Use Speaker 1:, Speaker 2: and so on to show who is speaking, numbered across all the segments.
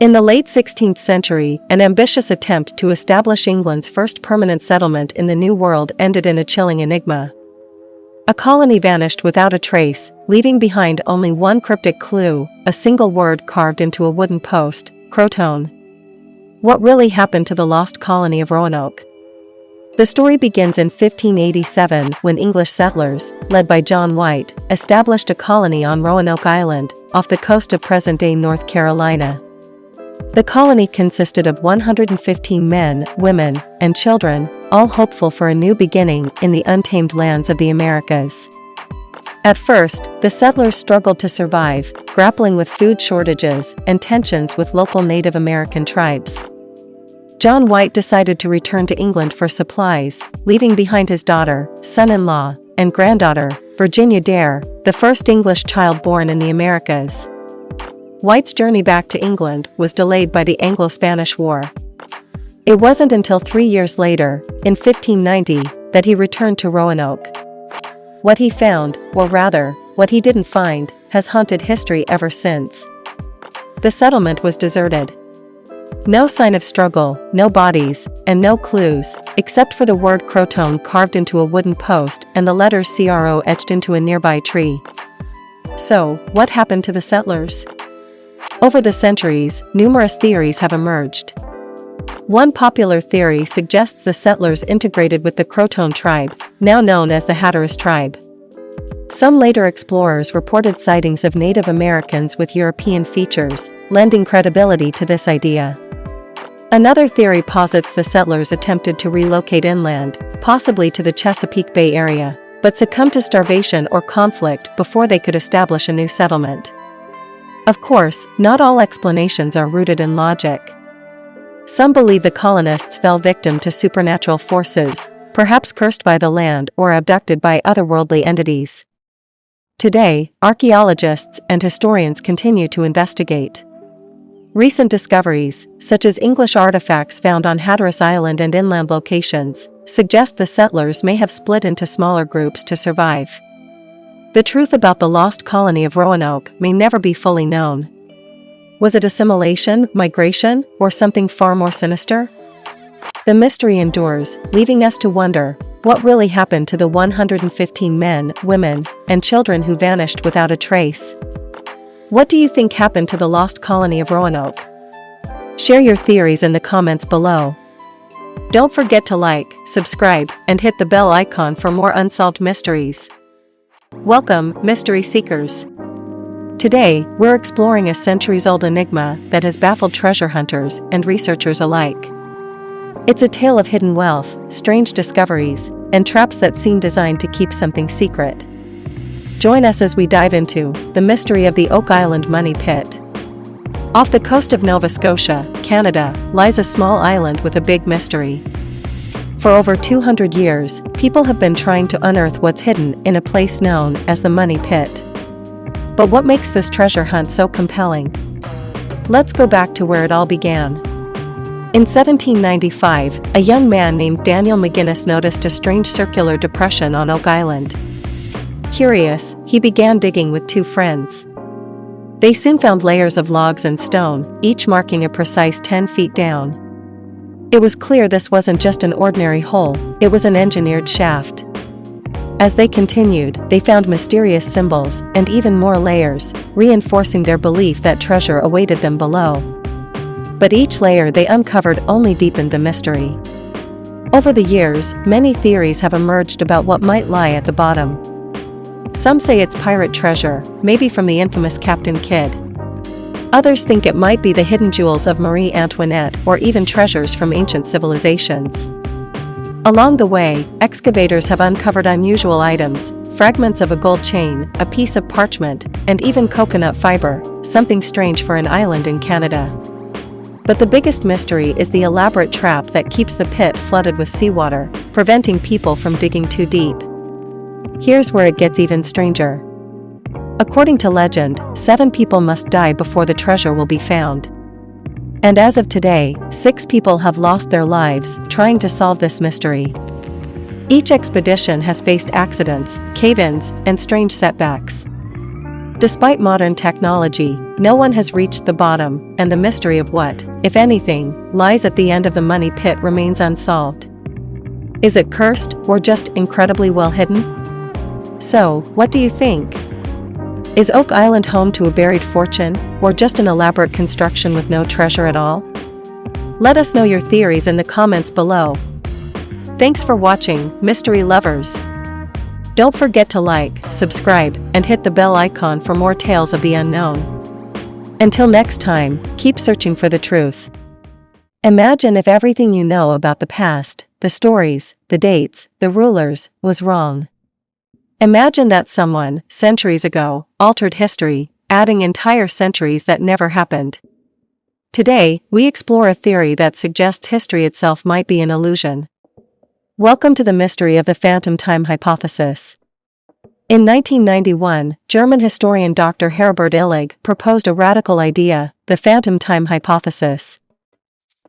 Speaker 1: In the late 16th century, an ambitious attempt to establish England's first permanent settlement in the New World ended in a chilling enigma. A colony vanished without a trace, leaving behind only one cryptic clue, a single word carved into a wooden post, Croton. What really happened to the lost colony of Roanoke? The story begins in 1587 when English settlers, led by John White, established a colony on Roanoke Island, off the coast of present-day North Carolina. The colony consisted of 115 men, women, and children, all hopeful for a new beginning in the untamed lands of the Americas. At first, the settlers struggled to survive, grappling with food shortages and tensions with local Native American tribes. John White decided to return to England for supplies, leaving behind his daughter, son-in-law, and granddaughter, Virginia Dare, the first English child born in the Americas. White's journey back to England was delayed by the Anglo-Spanish War. It wasn't until 3 years later, in 1590, that he returned to Roanoke. What he found, or rather, what he didn't find, has haunted history ever since. The settlement was deserted. No sign of struggle, no bodies, and no clues, except for the word Croton carved into a wooden post and the letters CRO etched into a nearby tree. So, what happened to the settlers? Over the centuries, numerous theories have emerged. One popular theory suggests the settlers integrated with the Croton tribe, now known as the Hatteras tribe. Some later explorers reported sightings of Native Americans with European features, lending credibility to this idea. Another theory posits the settlers attempted to relocate inland, possibly to the Chesapeake Bay area, but succumbed to starvation or conflict before they could establish a new settlement. Of course, not all explanations are rooted in logic. Some believe the colonists fell victim to supernatural forces, perhaps cursed by the land or abducted by otherworldly entities. Today, archaeologists and historians continue to investigate. Recent discoveries, such as English artifacts found on Hatteras Island and inland locations, suggest the settlers may have split into smaller groups to survive. The truth about the lost colony of Roanoke may never be fully known. Was it assimilation, migration, or something far more sinister? The mystery endures, leaving us to wonder, what really happened to the 115 men, women, and children who vanished without a trace? What do you think happened to the lost colony of Roanoke? Share your theories in the comments below. Don't forget to like, subscribe, and hit the bell icon for more unsolved mysteries. Welcome, mystery seekers. Today, we're exploring a centuries-old enigma that has baffled treasure hunters and researchers alike. It's a tale of hidden wealth, strange discoveries, and traps that seem designed to keep something secret. Join us as we dive into the mystery of the Oak Island Money Pit. Off the coast of Nova Scotia, Canada, lies a small island with a big mystery. For over 200 years, people have been trying to unearth what's hidden in a place known as the Money Pit. But what makes this treasure hunt so compelling? Let's go back to where it all began. In 1795, a young man named Daniel McGinnis noticed a strange circular depression on Oak Island. Curious, he began digging with 2 friends. They soon found layers of logs and stone, each marking a precise 10 feet down. It was clear this wasn't just an ordinary hole, it was an engineered shaft. As they continued, they found mysterious symbols and even more layers, reinforcing their belief that treasure awaited them below. But each layer they uncovered only deepened the mystery. Over the years, many theories have emerged about what might lie at the bottom. Some say it's pirate treasure, maybe from the infamous Captain Kidd. Others think it might be the hidden jewels of Marie Antoinette or even treasures from ancient civilizations. Along the way, excavators have uncovered unusual items, fragments of a gold chain, a piece of parchment, and even coconut fiber, something strange for an island in Canada. But the biggest mystery is the elaborate trap that keeps the pit flooded with seawater, preventing people from digging too deep. Here's where it gets even stranger. According to legend, 7 people must die before the treasure will be found. And as of today, 6 people have lost their lives trying to solve this mystery. Each expedition has faced accidents, cave-ins, and strange setbacks. Despite modern technology, no one has reached the bottom, and the mystery of what, if anything, lies at the end of the money pit remains unsolved. Is it cursed, or just incredibly well hidden? So, what do you think? Is Oak Island home to a buried fortune, or just an elaborate construction with no treasure at all? Let us know your theories in the comments below. Thanks for watching, mystery lovers. Don't forget to like, subscribe, and hit the bell icon for more tales of the unknown. Until next time, keep searching for the truth. Imagine if everything you know about the past, the stories, the dates, the rulers, was wrong. Imagine that someone, centuries ago, altered history, adding entire centuries that never happened. Today, we explore a theory that suggests history itself might be an illusion. Welcome to the mystery of the phantom time hypothesis. In 1991, German historian Dr. Herbert Illig proposed a radical idea, the phantom time hypothesis.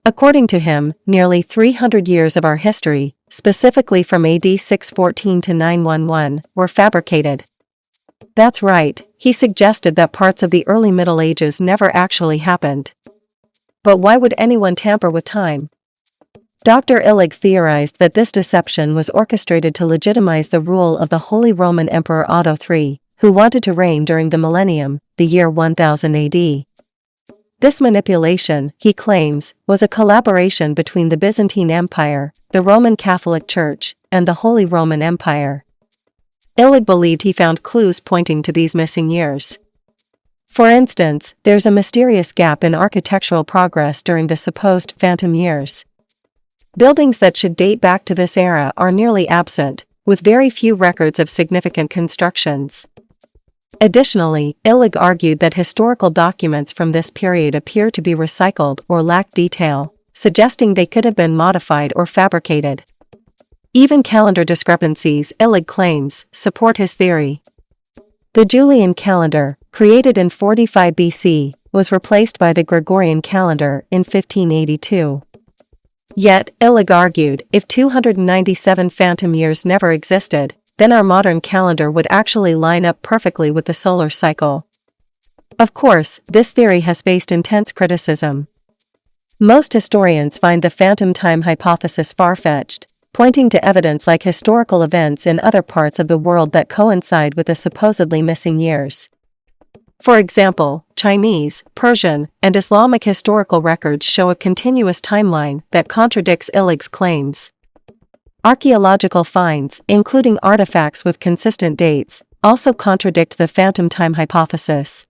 Speaker 1: According to him, nearly 300 years of our history, specifically from AD 614 to 911, were fabricated. That's right, he suggested that parts of the early Middle Ages never actually happened. But why would anyone tamper with time? Dr. Illig theorized that this deception was orchestrated to legitimize the rule of the Holy Roman Emperor Otto III, who wanted to reign during the millennium, the year 1000 AD. This manipulation, he claims, was a collaboration between the Byzantine Empire, the Roman Catholic Church, and the Holy Roman Empire. Illig believed he found clues pointing to these missing years. For instance, there's a mysterious gap in architectural progress during the supposed phantom years. Buildings that should date back to this era are nearly absent, with very few records of significant constructions. Additionally, Illig argued that historical documents from this period appear to be recycled or lack detail, suggesting they could have been modified or fabricated. Even calendar discrepancies, Illig claims, support his theory. The Julian calendar, created in 45 BC, was replaced by the Gregorian calendar in 1582. Yet, Illig argued, if 297 phantom years never existed, then our modern calendar would actually line up perfectly with the solar cycle. Of course, this theory has faced intense criticism. Most historians find the phantom time hypothesis far-fetched, pointing to evidence like historical events in other parts of the world that coincide with the supposedly missing years. For example, Chinese, Persian, and Islamic historical records show a continuous timeline that contradicts Illig's claims. Archaeological finds, including artifacts with consistent dates, also contradict the phantom time hypothesis.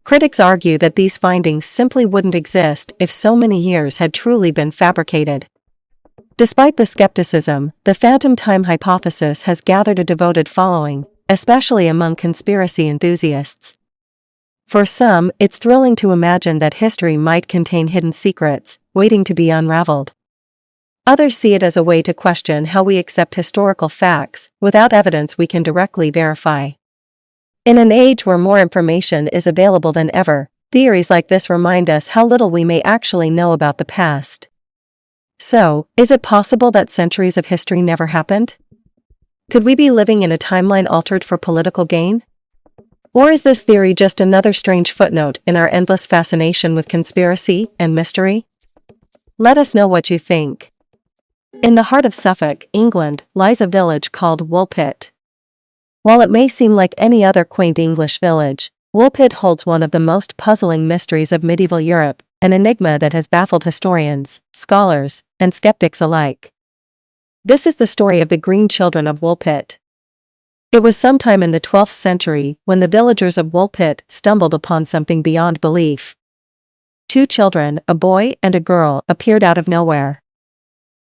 Speaker 1: Critics argue that these findings simply wouldn't exist if so many years had truly been fabricated. Despite the skepticism, the phantom time hypothesis has gathered a devoted following, especially among conspiracy enthusiasts. For some, it's thrilling to imagine that history might contain hidden secrets, waiting to be unraveled. Others see it as a way to question how we accept historical facts, without evidence we can directly verify. In an age where more information is available than ever, theories like this remind us how little we may actually know about the past. So, is it possible that centuries of history never happened? Could we be living in a timeline altered for political gain? Or is this theory just another strange footnote in our endless fascination with conspiracy and mystery? Let us know what you think. In the heart of Suffolk, England, lies a village called Woolpit. While it may seem like any other quaint English village, Woolpit holds one of the most puzzling mysteries of medieval Europe, an enigma that has baffled historians, scholars, and skeptics alike. This is the story of the Green Children of Woolpit. It was sometime in the 12th century when the villagers of Woolpit stumbled upon something beyond belief. Two children, a boy and a girl, appeared out of nowhere.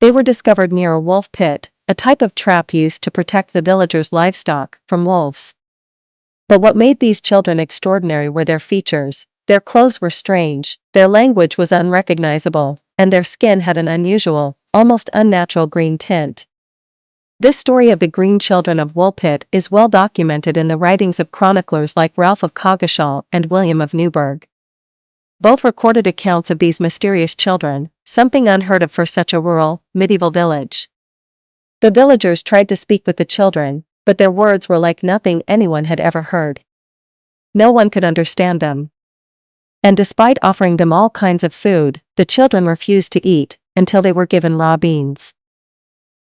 Speaker 1: They were discovered near a wolf pit, a type of trap used to protect the villagers' livestock from wolves. But what made these children extraordinary were their features. Their clothes were strange, their language was unrecognizable, and their skin had an unusual, almost unnatural green tint. This story of the Green Children of Woolpit is well documented in the writings of chroniclers like Ralph of Coggeshall and William of Newburgh. Both recorded accounts of these mysterious children, something unheard of for such a rural, medieval village. The villagers tried to speak with the children, but their words were like nothing anyone had ever heard. no one could understand them. And despite offering them all kinds of food, the children refused to eat until they were given raw beans.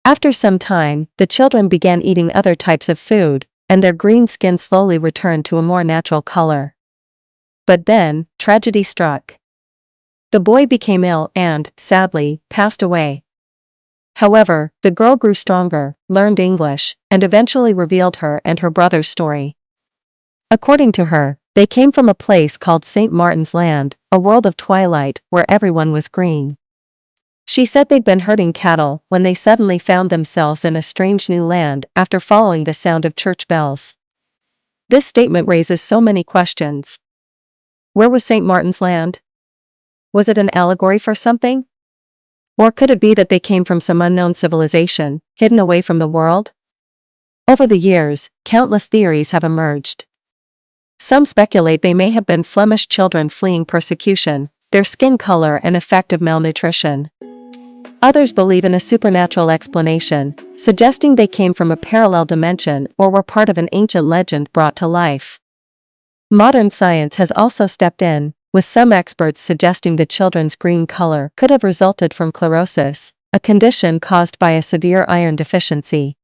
Speaker 1: After some time, the children began eating other types of food, and their green skin slowly returned to a more natural color. But then, tragedy struck. The boy became ill and, sadly, passed away. However, the girl grew stronger, learned English, and eventually revealed her and her brother's story. According to her, they came from a place called St. Martin's Land, a world of twilight where everyone was green. She said they'd been herding cattle when they suddenly found themselves in a strange new land after following the sound of church bells. This statement raises so many questions. Where was St. Martin's Land? Was it an allegory for something? Or could it be that they came from some unknown civilization, hidden away from the world? Over the years, countless theories have emerged. Some speculate they may have been Flemish children fleeing persecution, their skin color an effect of malnutrition. Others believe in a supernatural explanation, suggesting they came from a parallel dimension or were part of an ancient legend brought to life. Modern science has also stepped in, with some experts suggesting the children's green color could have resulted from chlorosis, a condition caused by a severe iron deficiency.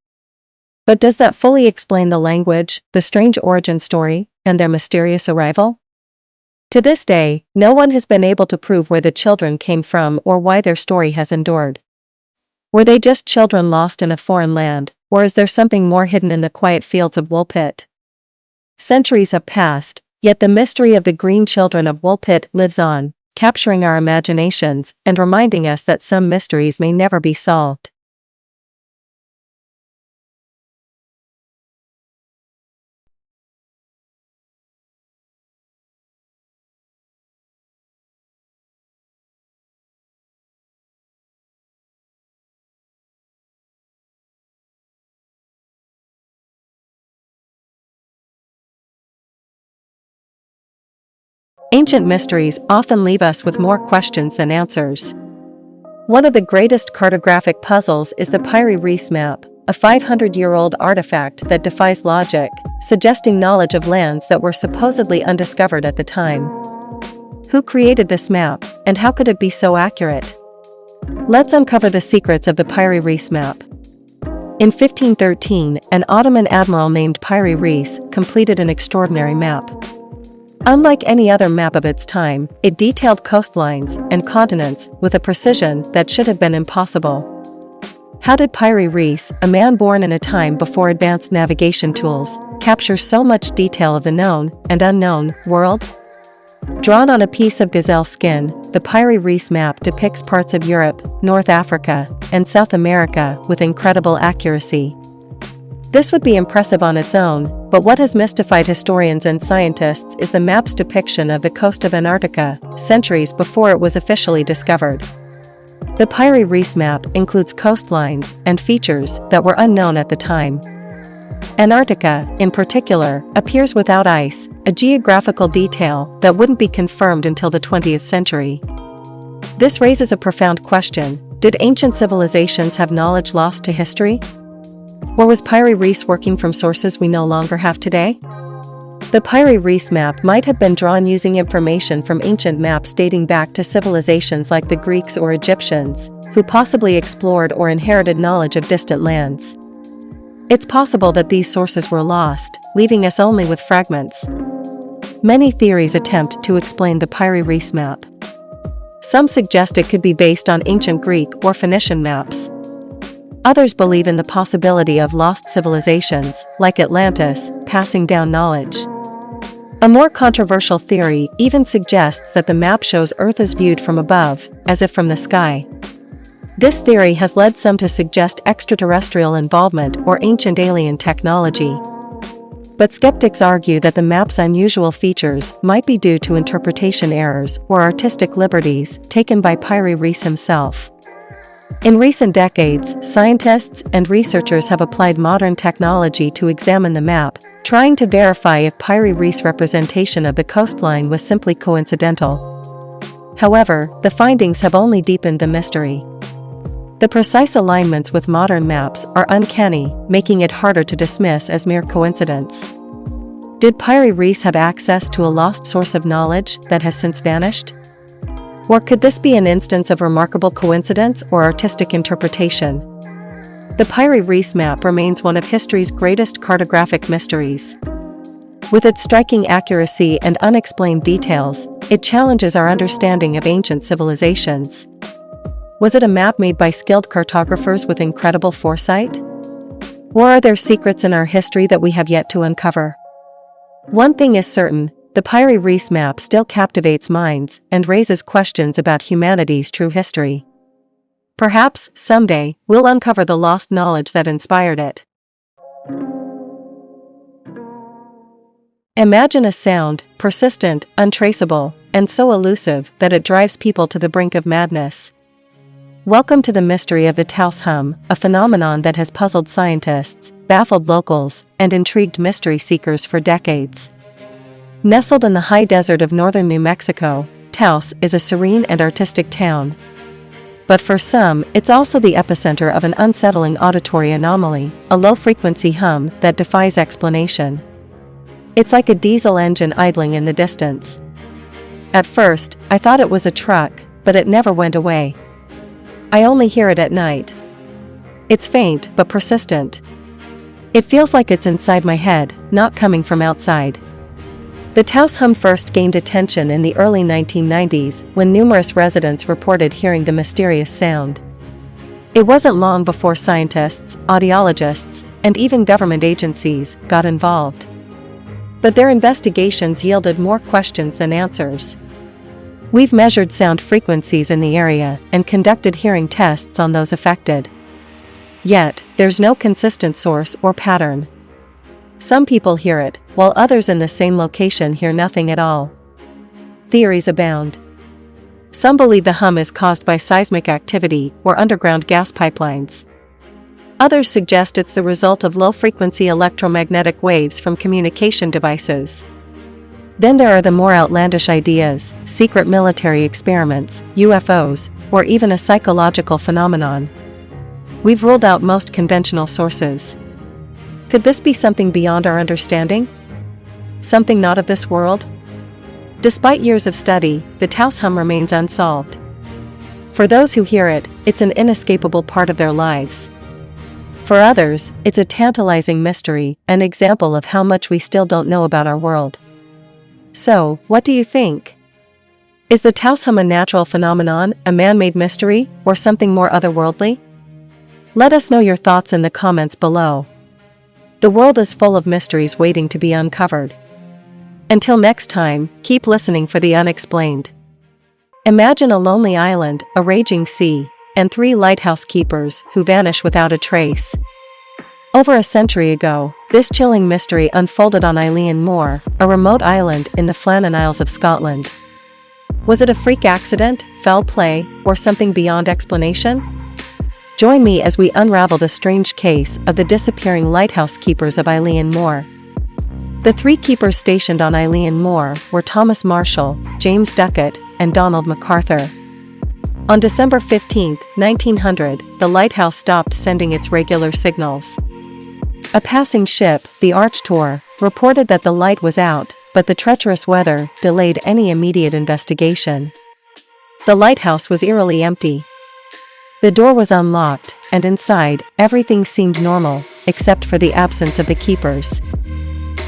Speaker 1: But does that fully explain the language, the strange origin story, and their mysterious arrival? To this day, no one has been able to prove where the children came from or why their story has endured. Were they just children lost in a foreign land, or is there something more hidden in the quiet fields of Woolpit? Centuries have passed, yet the mystery of the green children of Woolpit lives on, capturing our imaginations and reminding us that some mysteries may never be solved. Ancient mysteries often leave us with more questions than answers. One of the greatest cartographic puzzles is the Piri Reis map, a 500-year-old artifact that defies logic, suggesting knowledge of lands that were supposedly undiscovered at the time. Who created this map, and how could it be so accurate? Let's uncover the secrets of the Piri Reis map. In 1513, an Ottoman admiral named Piri Reis completed an extraordinary map. Unlike any other map of its time, it detailed coastlines and continents with a precision that should have been impossible. How did Piri Reis, a man born in a time before advanced navigation tools, capture so much detail of the known and unknown world? Drawn on a piece of gazelle skin, the Piri Reis map depicts parts of Europe, North Africa, and South America with incredible accuracy. This would be impressive on its own, but what has mystified historians and scientists is the map's depiction of the coast of Antarctica, centuries before it was officially discovered. The Piri Reis map includes coastlines and features that were unknown at the time. Antarctica, in particular, appears without ice, a geographical detail that wouldn't be confirmed until the 20th century. This raises a profound question: did ancient civilizations have knowledge lost to history? Or was Piri Reis working from sources we no longer have today? The Piri Reis map might have been drawn using information from ancient maps dating back to civilizations like the Greeks or Egyptians, who possibly explored or inherited knowledge of distant lands. It's possible that these sources were lost, leaving us only with fragments. Many theories attempt to explain the Piri Reis map. Some suggest it could be based on ancient Greek or Phoenician maps. Others believe in the possibility of lost civilizations, like Atlantis, passing down knowledge. A more controversial theory even suggests that the map shows Earth as viewed from above, as if from the sky. This theory has led some to suggest extraterrestrial involvement or ancient alien technology. But skeptics argue that the map's unusual features might be due to interpretation errors or artistic liberties taken by Piri Reis himself. In recent decades, scientists and researchers have applied modern technology to examine the map, trying to verify if Piri Reis' representation of the coastline was simply coincidental. However, the findings have only deepened the mystery. The precise alignments with modern maps are uncanny, making it harder to dismiss as mere coincidence. Did Piri Reis have access to a lost source of knowledge that has since vanished? Or could this be an instance of remarkable coincidence or artistic interpretation? The Piri Reis map remains one of history's greatest cartographic mysteries. With its striking accuracy and unexplained details, it challenges our understanding of ancient civilizations. Was it a map made by skilled cartographers with incredible foresight? Or are there secrets in our history that we have yet to uncover? One thing is certain, the Piri Reis map still captivates minds and raises questions about humanity's true history. Perhaps, someday, we'll uncover the lost knowledge that inspired it. Imagine a sound, persistent, untraceable, and so elusive that it drives people to the brink of madness. Welcome to the mystery of the Taos hum, a phenomenon that has puzzled scientists, baffled locals, and intrigued mystery seekers for decades. Nestled in the high desert of northern New Mexico, Taos is a serene and artistic town. But for some, it's also the epicenter of an unsettling auditory anomaly, a low-frequency hum that defies explanation. It's like a diesel engine idling in the distance. At first, I thought it was a truck, but it never went away. I only hear it at night. It's faint but persistent. It feels like it's inside my head, not coming from outside. The Taos hum first gained attention in the early 1990s when numerous residents reported hearing the mysterious sound. It wasn't long before scientists, audiologists, and even government agencies got involved. But their investigations yielded more questions than answers. We've measured sound frequencies in the area and conducted hearing tests on those affected. Yet, there's no consistent source or pattern. Some people hear it, while others in the same location hear nothing at all. Theories abound. Some believe the hum is caused by seismic activity or underground gas pipelines. Others suggest it's the result of low-frequency electromagnetic waves from communication devices. Then there are the more outlandish ideas, secret military experiments, UFOs, or even a psychological phenomenon. We've ruled out most conventional sources. Could this be something beyond our understanding? Something not of this world? Despite years of study, the Taos hum remains unsolved. For those who hear it, it's an inescapable part of their lives. For others, it's a tantalizing mystery, an example of how much we still don't know about our world. So, what do you think? Is the Taos hum a natural phenomenon, a man-made mystery, or something more otherworldly? Let us know your thoughts in the comments below. The world is full of mysteries waiting to be uncovered. Until next time, keep listening for the unexplained. Imagine a lonely island, a raging sea, and 3 lighthouse keepers who vanish without a trace. Over a century ago, this chilling mystery unfolded on Eilean Mor, a remote island in the Flannan Isles of Scotland. Was it a freak accident, foul play, or something beyond explanation? Join me as we unravel the strange case of the disappearing lighthouse keepers of Eilean Mor. The 3 keepers stationed on Eilean Mor were Thomas Marshall, James Duckett, and Donald MacArthur. On December 15, 1900, the lighthouse stopped sending its regular signals. A passing ship, the Archtor, reported that the light was out, but the treacherous weather delayed any immediate investigation. The lighthouse was eerily empty. The door was unlocked, and inside, everything seemed normal, except for the absence of the keepers.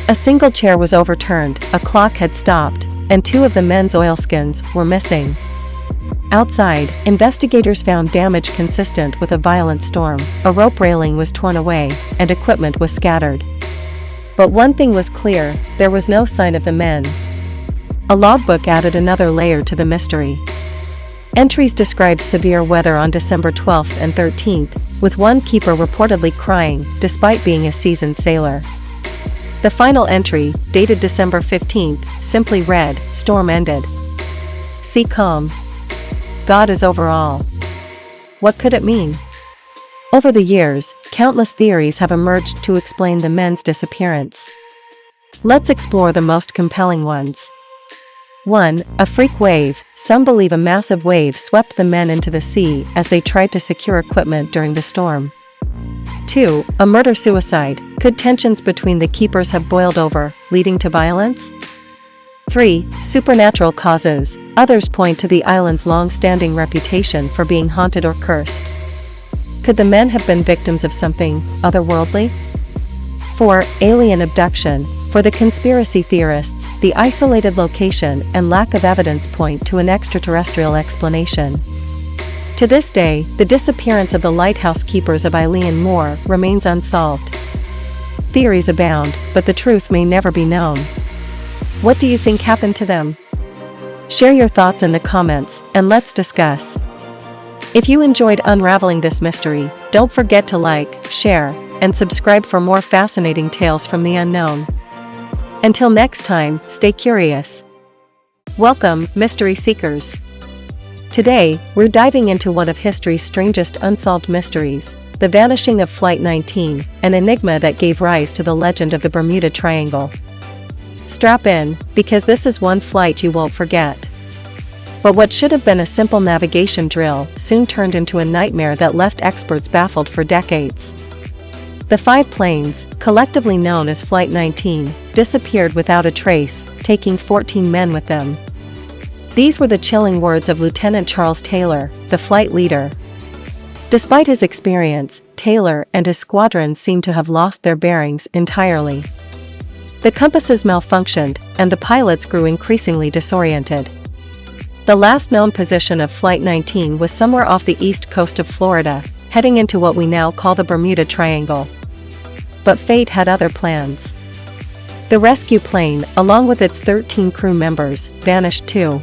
Speaker 1: A single chair was overturned, a clock had stopped, and 2 of the men's oilskins were missing. Outside, investigators found damage consistent with a violent storm, a rope railing was torn away, and equipment was scattered. But one thing was clear, there was no sign of the men. A logbook added another layer to the mystery. Entries described severe weather on December 12th and 13th, with one keeper reportedly crying, despite being a seasoned sailor. The final entry, dated December 15th, simply read, "Storm ended. Sea calm. God is over all." What could it mean? Over the years, countless theories have emerged to explain the men's disappearance. Let's explore the most compelling ones. 1. A freak wave. Some believe a massive wave swept the men into the sea as they tried to secure equipment during the storm. 2. A murder-suicide. Could tensions between the keepers have boiled over, leading to violence? 3. Supernatural causes. Others point to the island's long-standing reputation for being haunted or cursed. Could the men have been victims of something otherworldly? 4. Alien abduction. For the conspiracy theorists, the isolated location and lack of evidence point to an extraterrestrial explanation. To this day, the disappearance of the lighthouse keepers of Eilean Mor remains unsolved. Theories abound, but the truth may never be known. What do you think happened to them? Share your thoughts in the comments, and let's discuss. If you enjoyed unraveling this mystery, don't forget to like, share, and subscribe for more fascinating tales from the unknown. Until next time, stay curious. Welcome, mystery seekers. Today, we're diving into one of history's strangest unsolved mysteries, the vanishing of Flight 19, an enigma that gave rise to the legend of the Bermuda Triangle. Strap in, because this is one flight you won't forget. But what should have been a simple navigation drill soon turned into a nightmare that left experts baffled for decades. The 5 planes, collectively known as Flight 19, disappeared without a trace, taking 14 men with them. These were the chilling words of Lieutenant Charles Taylor, the flight leader. Despite his experience, Taylor and his squadron seemed to have lost their bearings entirely. The compasses malfunctioned, and the pilots grew increasingly disoriented. The last known position of Flight 19 was somewhere off the east coast of Florida, heading into what we now call the Bermuda Triangle. But fate had other plans. The rescue plane, along with its 13 crew members, vanished too.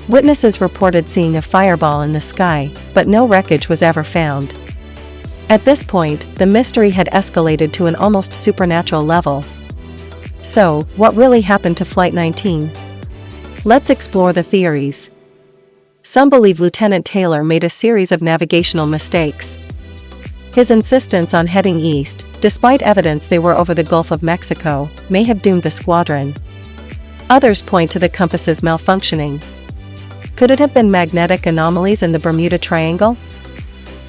Speaker 1: Witnesses reported seeing a fireball in the sky, but no wreckage was ever found. At this point, the mystery had escalated to an almost supernatural level. So, what really happened to Flight 19? Let's explore the theories. Some believe Lieutenant Taylor made a series of navigational mistakes. His insistence on heading east, despite evidence they were over the Gulf of Mexico, may have doomed the squadron. Others point to the compasses malfunctioning. Could it have been magnetic anomalies in the Bermuda Triangle?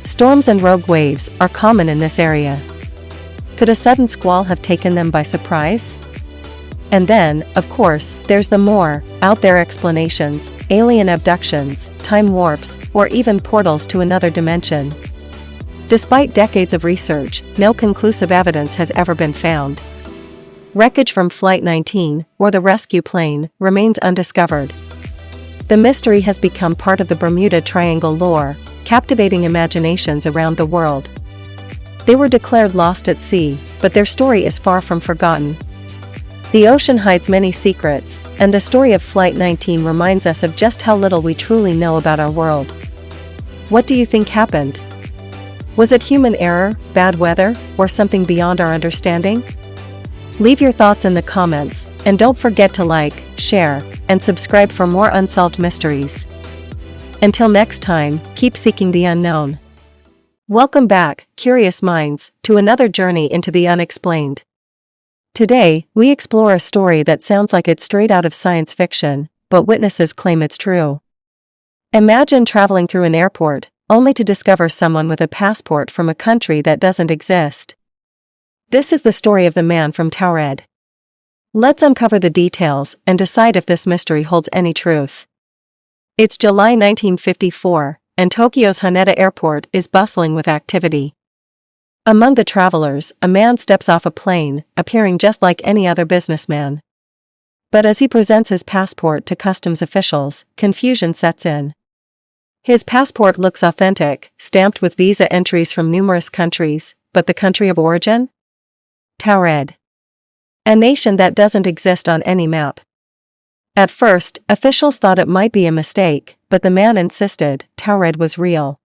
Speaker 1: Storms and rogue waves are common in this area. Could a sudden squall have taken them by surprise? And then, of course, there's the more out-there explanations, alien abductions, time warps, or even portals to another dimension. Despite decades of research, no conclusive evidence has ever been found. Wreckage from Flight 19, or the rescue plane, remains undiscovered. The mystery has become part of the Bermuda Triangle lore, captivating imaginations around the world. They were declared lost at sea, but their story is far from forgotten. The ocean hides many secrets, and the story of Flight 19 reminds us of just how little we truly know about our world. What do you think happened? Was it human error, bad weather, or something beyond our understanding? Leave your thoughts in the comments, and don't forget to like, share, and subscribe for more unsolved mysteries. Until next time, keep seeking the unknown. Welcome back, curious minds, to another journey into the unexplained. Today, we explore a story that sounds like it's straight out of science fiction, but witnesses claim it's true. Imagine traveling through an airport, only to discover someone with a passport from a country that doesn't exist. This is the story of the man from Taured. Let's uncover the details and decide if this mystery holds any truth. It's July 1954, and Tokyo's Haneda Airport is bustling with activity. Among the travelers, a man steps off a plane, appearing just like any other businessman. But as he presents his passport to customs officials, confusion sets in. His passport looks authentic, stamped with visa entries from numerous countries, but the country of origin? Taured. A nation that doesn't exist on any map. At first, officials thought it might be a mistake, but the man insisted Taured was real.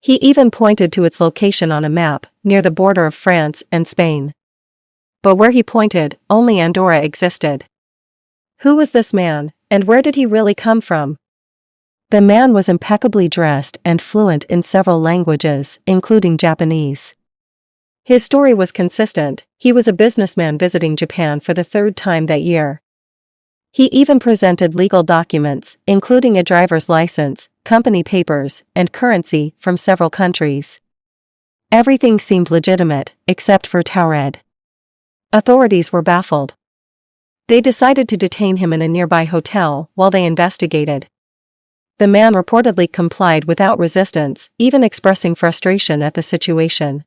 Speaker 1: He even pointed to its location on a map, near the border of France and Spain. But where he pointed, only Andorra existed. Who was this man, and where did he really come from? The man was impeccably dressed and fluent in several languages, including Japanese. His story was consistent. He was a businessman visiting Japan for the third time that year. He even presented legal documents, including a driver's license, company papers, and currency from several countries. Everything seemed legitimate, except for Taured. Authorities were baffled. They decided to detain him in a nearby hotel while they investigated. The man reportedly complied without resistance, even expressing frustration at the situation.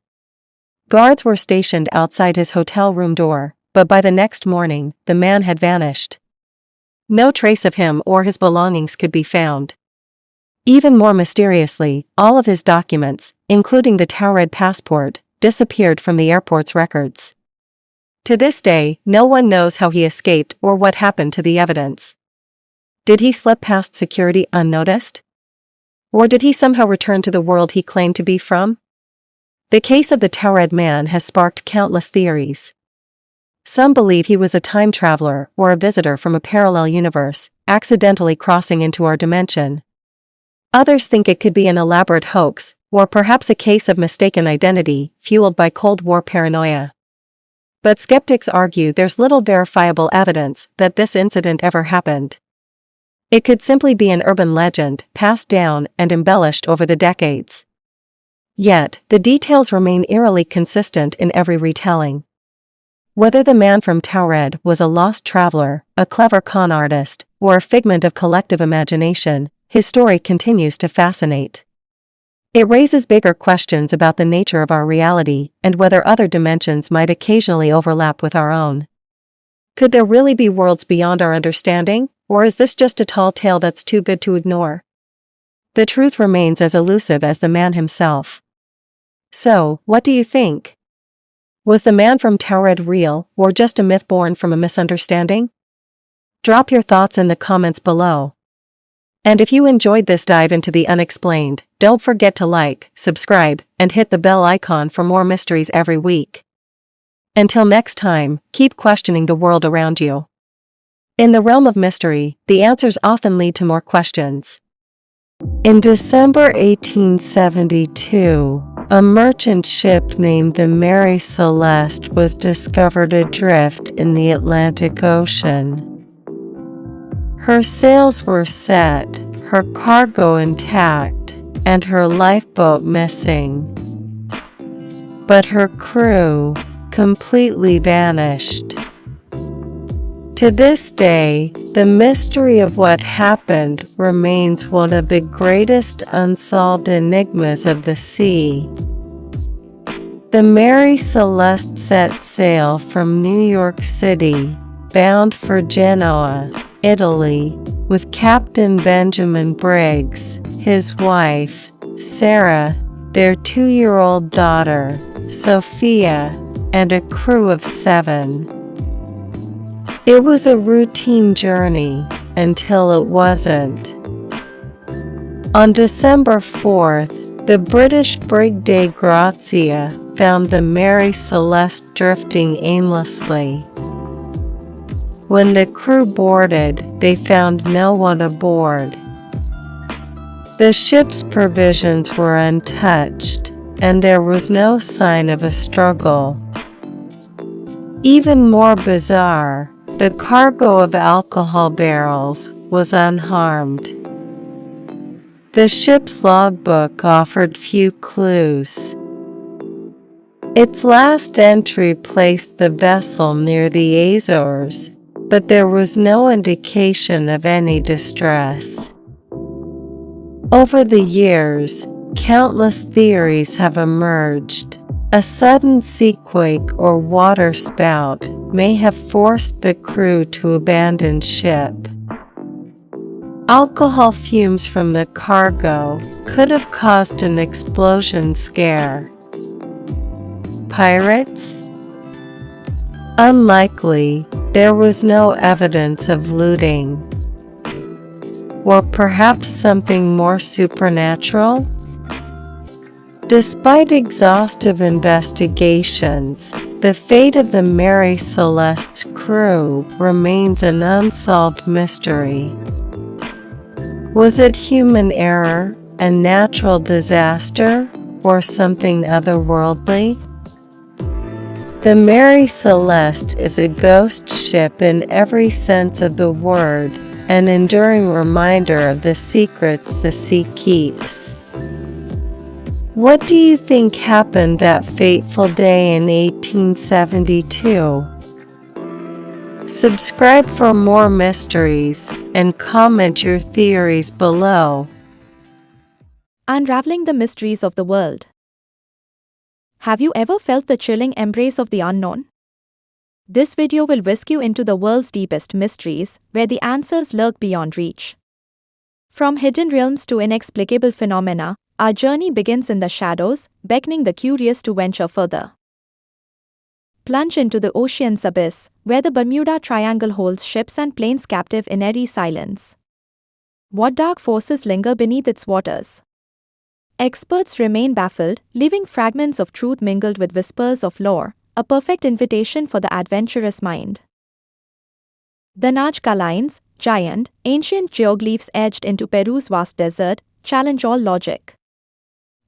Speaker 1: Guards were stationed outside his hotel room door, but by the next morning, the man had vanished. No trace of him or his belongings could be found. Even more mysteriously, all of his documents, including the Taured passport, disappeared from the airport's records. To this day, no one knows how he escaped or what happened to the evidence. Did he slip past security unnoticed? Or did he somehow return to the world he claimed to be from? The case of the Taured man has sparked countless theories. Some believe he was a time traveler or a visitor from a parallel universe, accidentally crossing into our dimension. Others think it could be an elaborate hoax, or perhaps a case of mistaken identity, fueled by Cold War paranoia. But skeptics argue there's little verifiable evidence that this incident ever happened. It could simply be an urban legend, passed down and embellished over the decades. Yet, the details remain eerily consistent in every retelling. Whether the man from Taured was a lost traveler, a clever con artist, or a figment of collective imagination, his story continues to fascinate. It raises bigger questions about the nature of our reality and whether other dimensions might occasionally overlap with our own. Could there really be worlds beyond our understanding, or is this just a tall tale that's too good to ignore? The truth remains as elusive as the man himself. So, what do you think? Was the man from Taured real, or just a myth born from a misunderstanding? Drop your thoughts in the comments below. And if you enjoyed this dive into the unexplained, don't forget to like, subscribe, and hit the bell icon for more mysteries every week. Until next time, keep questioning the world around you. In the realm of mystery, the answers often lead to more questions. In December 1872, a merchant ship named the Mary Celeste was discovered adrift in the Atlantic Ocean. Her sails were set, her cargo intact, and her lifeboat missing. But her crew completely vanished. To this day, the mystery of what happened remains one of the greatest unsolved enigmas of the sea. The Mary Celeste set sail from New York City, bound for Genoa, Italy, with Captain Benjamin Briggs, his wife, Sarah, their 2-year-old daughter, Sophia, and a crew of 7. It was a routine journey, until it wasn't. On December 4th, the British brig Dei Grazia found the Mary Celeste drifting aimlessly. When the crew boarded, they found no one aboard. The ship's provisions were untouched, and there was no sign of a struggle. Even more bizarre, the cargo of alcohol barrels was unharmed. The ship's logbook offered few clues. Its last entry placed the vessel near the Azores, but there was no indication of any distress. Over the years, countless theories have emerged. A sudden seaquake or waterspout may have forced the crew to abandon ship. Alcohol fumes from the cargo could have caused an explosion scare. Pirates? Unlikely, there was no evidence of looting. Or perhaps something more supernatural? Despite exhaustive investigations, the fate of the Mary Celeste's crew remains an unsolved mystery. Was it human error, a natural disaster, or something otherworldly? The Mary Celeste is a ghost ship in every sense of the word, an enduring reminder of the secrets the sea keeps. What do you think happened that fateful day in 1872? Subscribe for more mysteries and comment your theories below.
Speaker 2: Unraveling the mysteries of the world. Have you ever felt the chilling embrace of the unknown? This video will whisk you into the world's deepest mysteries, where the answers lurk beyond reach. From hidden realms to inexplicable phenomena, our journey begins in the shadows, beckoning the curious to venture further. Plunge into the ocean's abyss, where the Bermuda Triangle holds ships and planes captive in eerie silence. What dark forces linger beneath its waters? Experts remain baffled, leaving fragments of truth mingled with whispers of lore, a perfect invitation for the adventurous mind. The Nazca Lines, giant, ancient geoglyphs etched into Peru's vast desert, challenge all logic.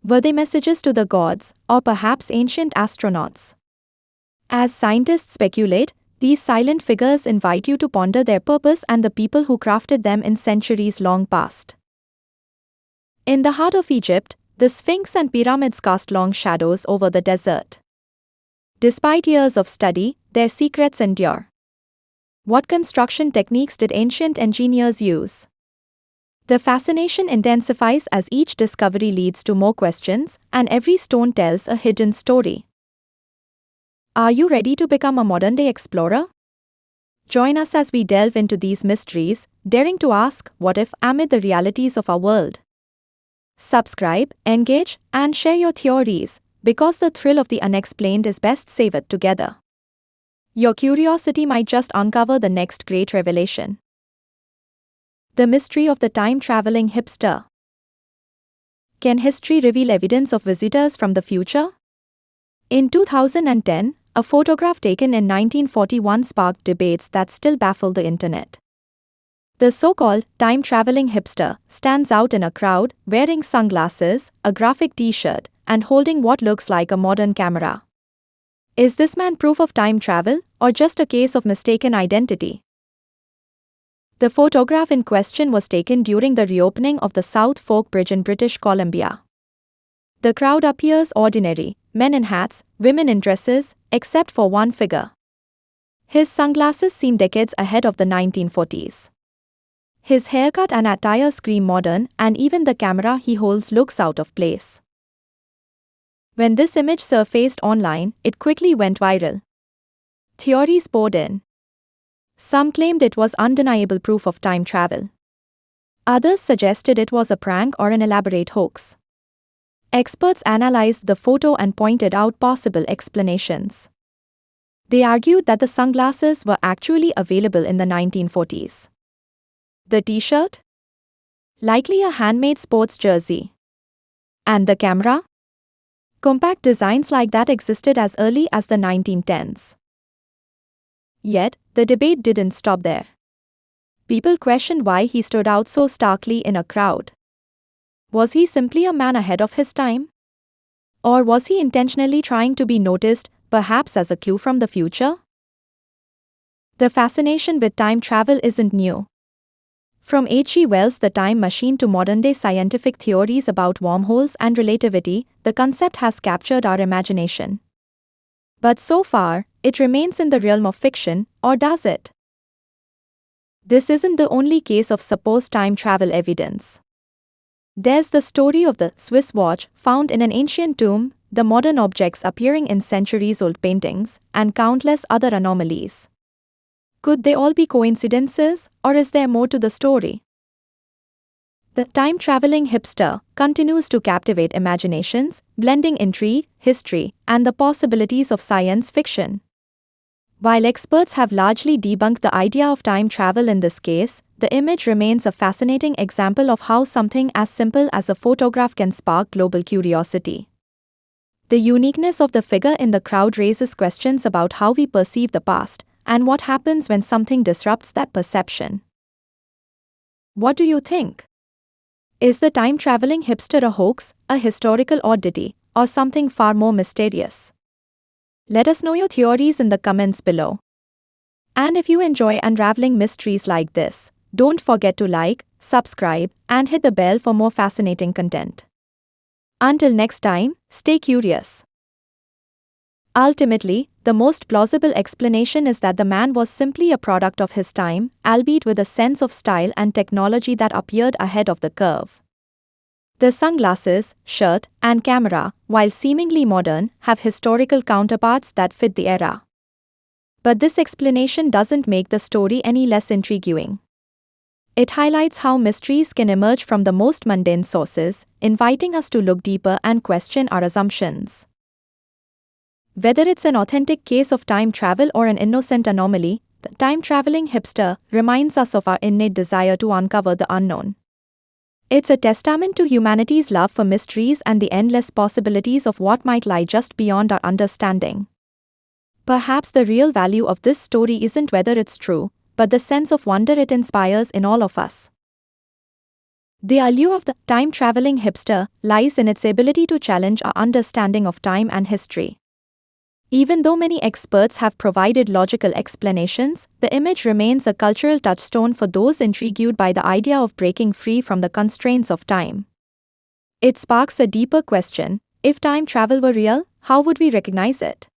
Speaker 2: Were they messages to the gods, or perhaps ancient astronauts? As scientists speculate, these silent figures invite you to ponder their purpose and the people who crafted them in centuries long past. In the heart of Egypt, the Sphinx and pyramids cast long shadows over the desert. Despite years of study, their secrets endure. What construction techniques did ancient engineers use? The fascination intensifies as each discovery leads to more questions, and every stone tells a hidden story. Are you ready to become a modern-day explorer? Join us as we delve into these mysteries, daring to ask, what if, amid the realities of our world? Subscribe, engage, and share your theories, because the thrill of the unexplained is best savored together. Your curiosity might just uncover the next great revelation. The mystery of the time-traveling hipster. Can history reveal evidence of visitors from the future? In 2010, a photograph taken in 1941 sparked debates that still baffle the internet. The so-called time-traveling hipster stands out in a crowd, wearing sunglasses, a graphic t-shirt, and holding what looks like a modern camera. Is this man proof of time travel, or just a case of mistaken identity? The photograph in question was taken during the reopening of the South Fork Bridge in British Columbia. The crowd appears ordinary, men in hats, women in dresses, except for one figure. His sunglasses seem decades ahead of the 1940s. His haircut and attire scream modern, and even the camera he holds looks out of place. When this image surfaced online, it quickly went viral. Theories poured in. Some claimed it was undeniable proof of time travel. Others suggested it was a prank or an elaborate hoax. Experts analyzed the photo and pointed out possible explanations. They argued that the sunglasses were actually available in the 1940s. The t-shirt? Likely a handmade sports jersey. And the camera? Compact designs like that existed as early as the 1910s. Yet, the debate didn't stop there. People questioned why he stood out so starkly in a crowd. Was he simply a man ahead of his time? Or was he intentionally trying to be noticed, perhaps as a clue from the future? The fascination with time travel isn't new. From H.G. Wells' The Time Machine to modern-day scientific theories about wormholes and relativity, the concept has captured our imagination. But so far, it remains in the realm of fiction, or does it? This isn't the only case of supposed time travel evidence. There's the story of the Swiss watch found in an ancient tomb, the modern objects appearing in centuries-old paintings, and countless other anomalies. Could they all be coincidences, or is there more to the story? The time-traveling hipster continues to captivate imaginations, blending intrigue, history, and the possibilities of science fiction. While experts have largely debunked the idea of time travel in this case, the image remains a fascinating example of how something as simple as a photograph can spark global curiosity. The uniqueness of the figure in the crowd raises questions about how we perceive the past, and what happens when something disrupts that perception. What do you think? Is the time-traveling hipster a hoax, a historical oddity, or something far more mysterious? Let us know your theories in the comments below. And if you enjoy unraveling mysteries like this, don't forget to like, subscribe, and hit the bell for more fascinating content. Until next time, stay curious. Ultimately, the most plausible explanation is that the man was simply a product of his time, albeit with a sense of style and technology that appeared ahead of the curve. The sunglasses, shirt, and camera, while seemingly modern, have historical counterparts that fit the era. But this explanation doesn't make the story any less intriguing. It highlights how mysteries can emerge from the most mundane sources, inviting us to look deeper and question our assumptions. Whether it's an authentic case of time travel or an innocent anomaly, the time-traveling hipster reminds us of our innate desire to uncover the unknown. It's a testament to humanity's love for mysteries and the endless possibilities of what might lie just beyond our understanding. Perhaps the real value of this story isn't whether it's true, but the sense of wonder it inspires in all of us. The allure of the time-traveling hipster lies in its ability to challenge our understanding of time and history. Even though many experts have provided logical explanations, the image remains a cultural touchstone for those intrigued by the idea of breaking free from the constraints of time. It sparks a deeper question: if time travel were real, how would we recognize it?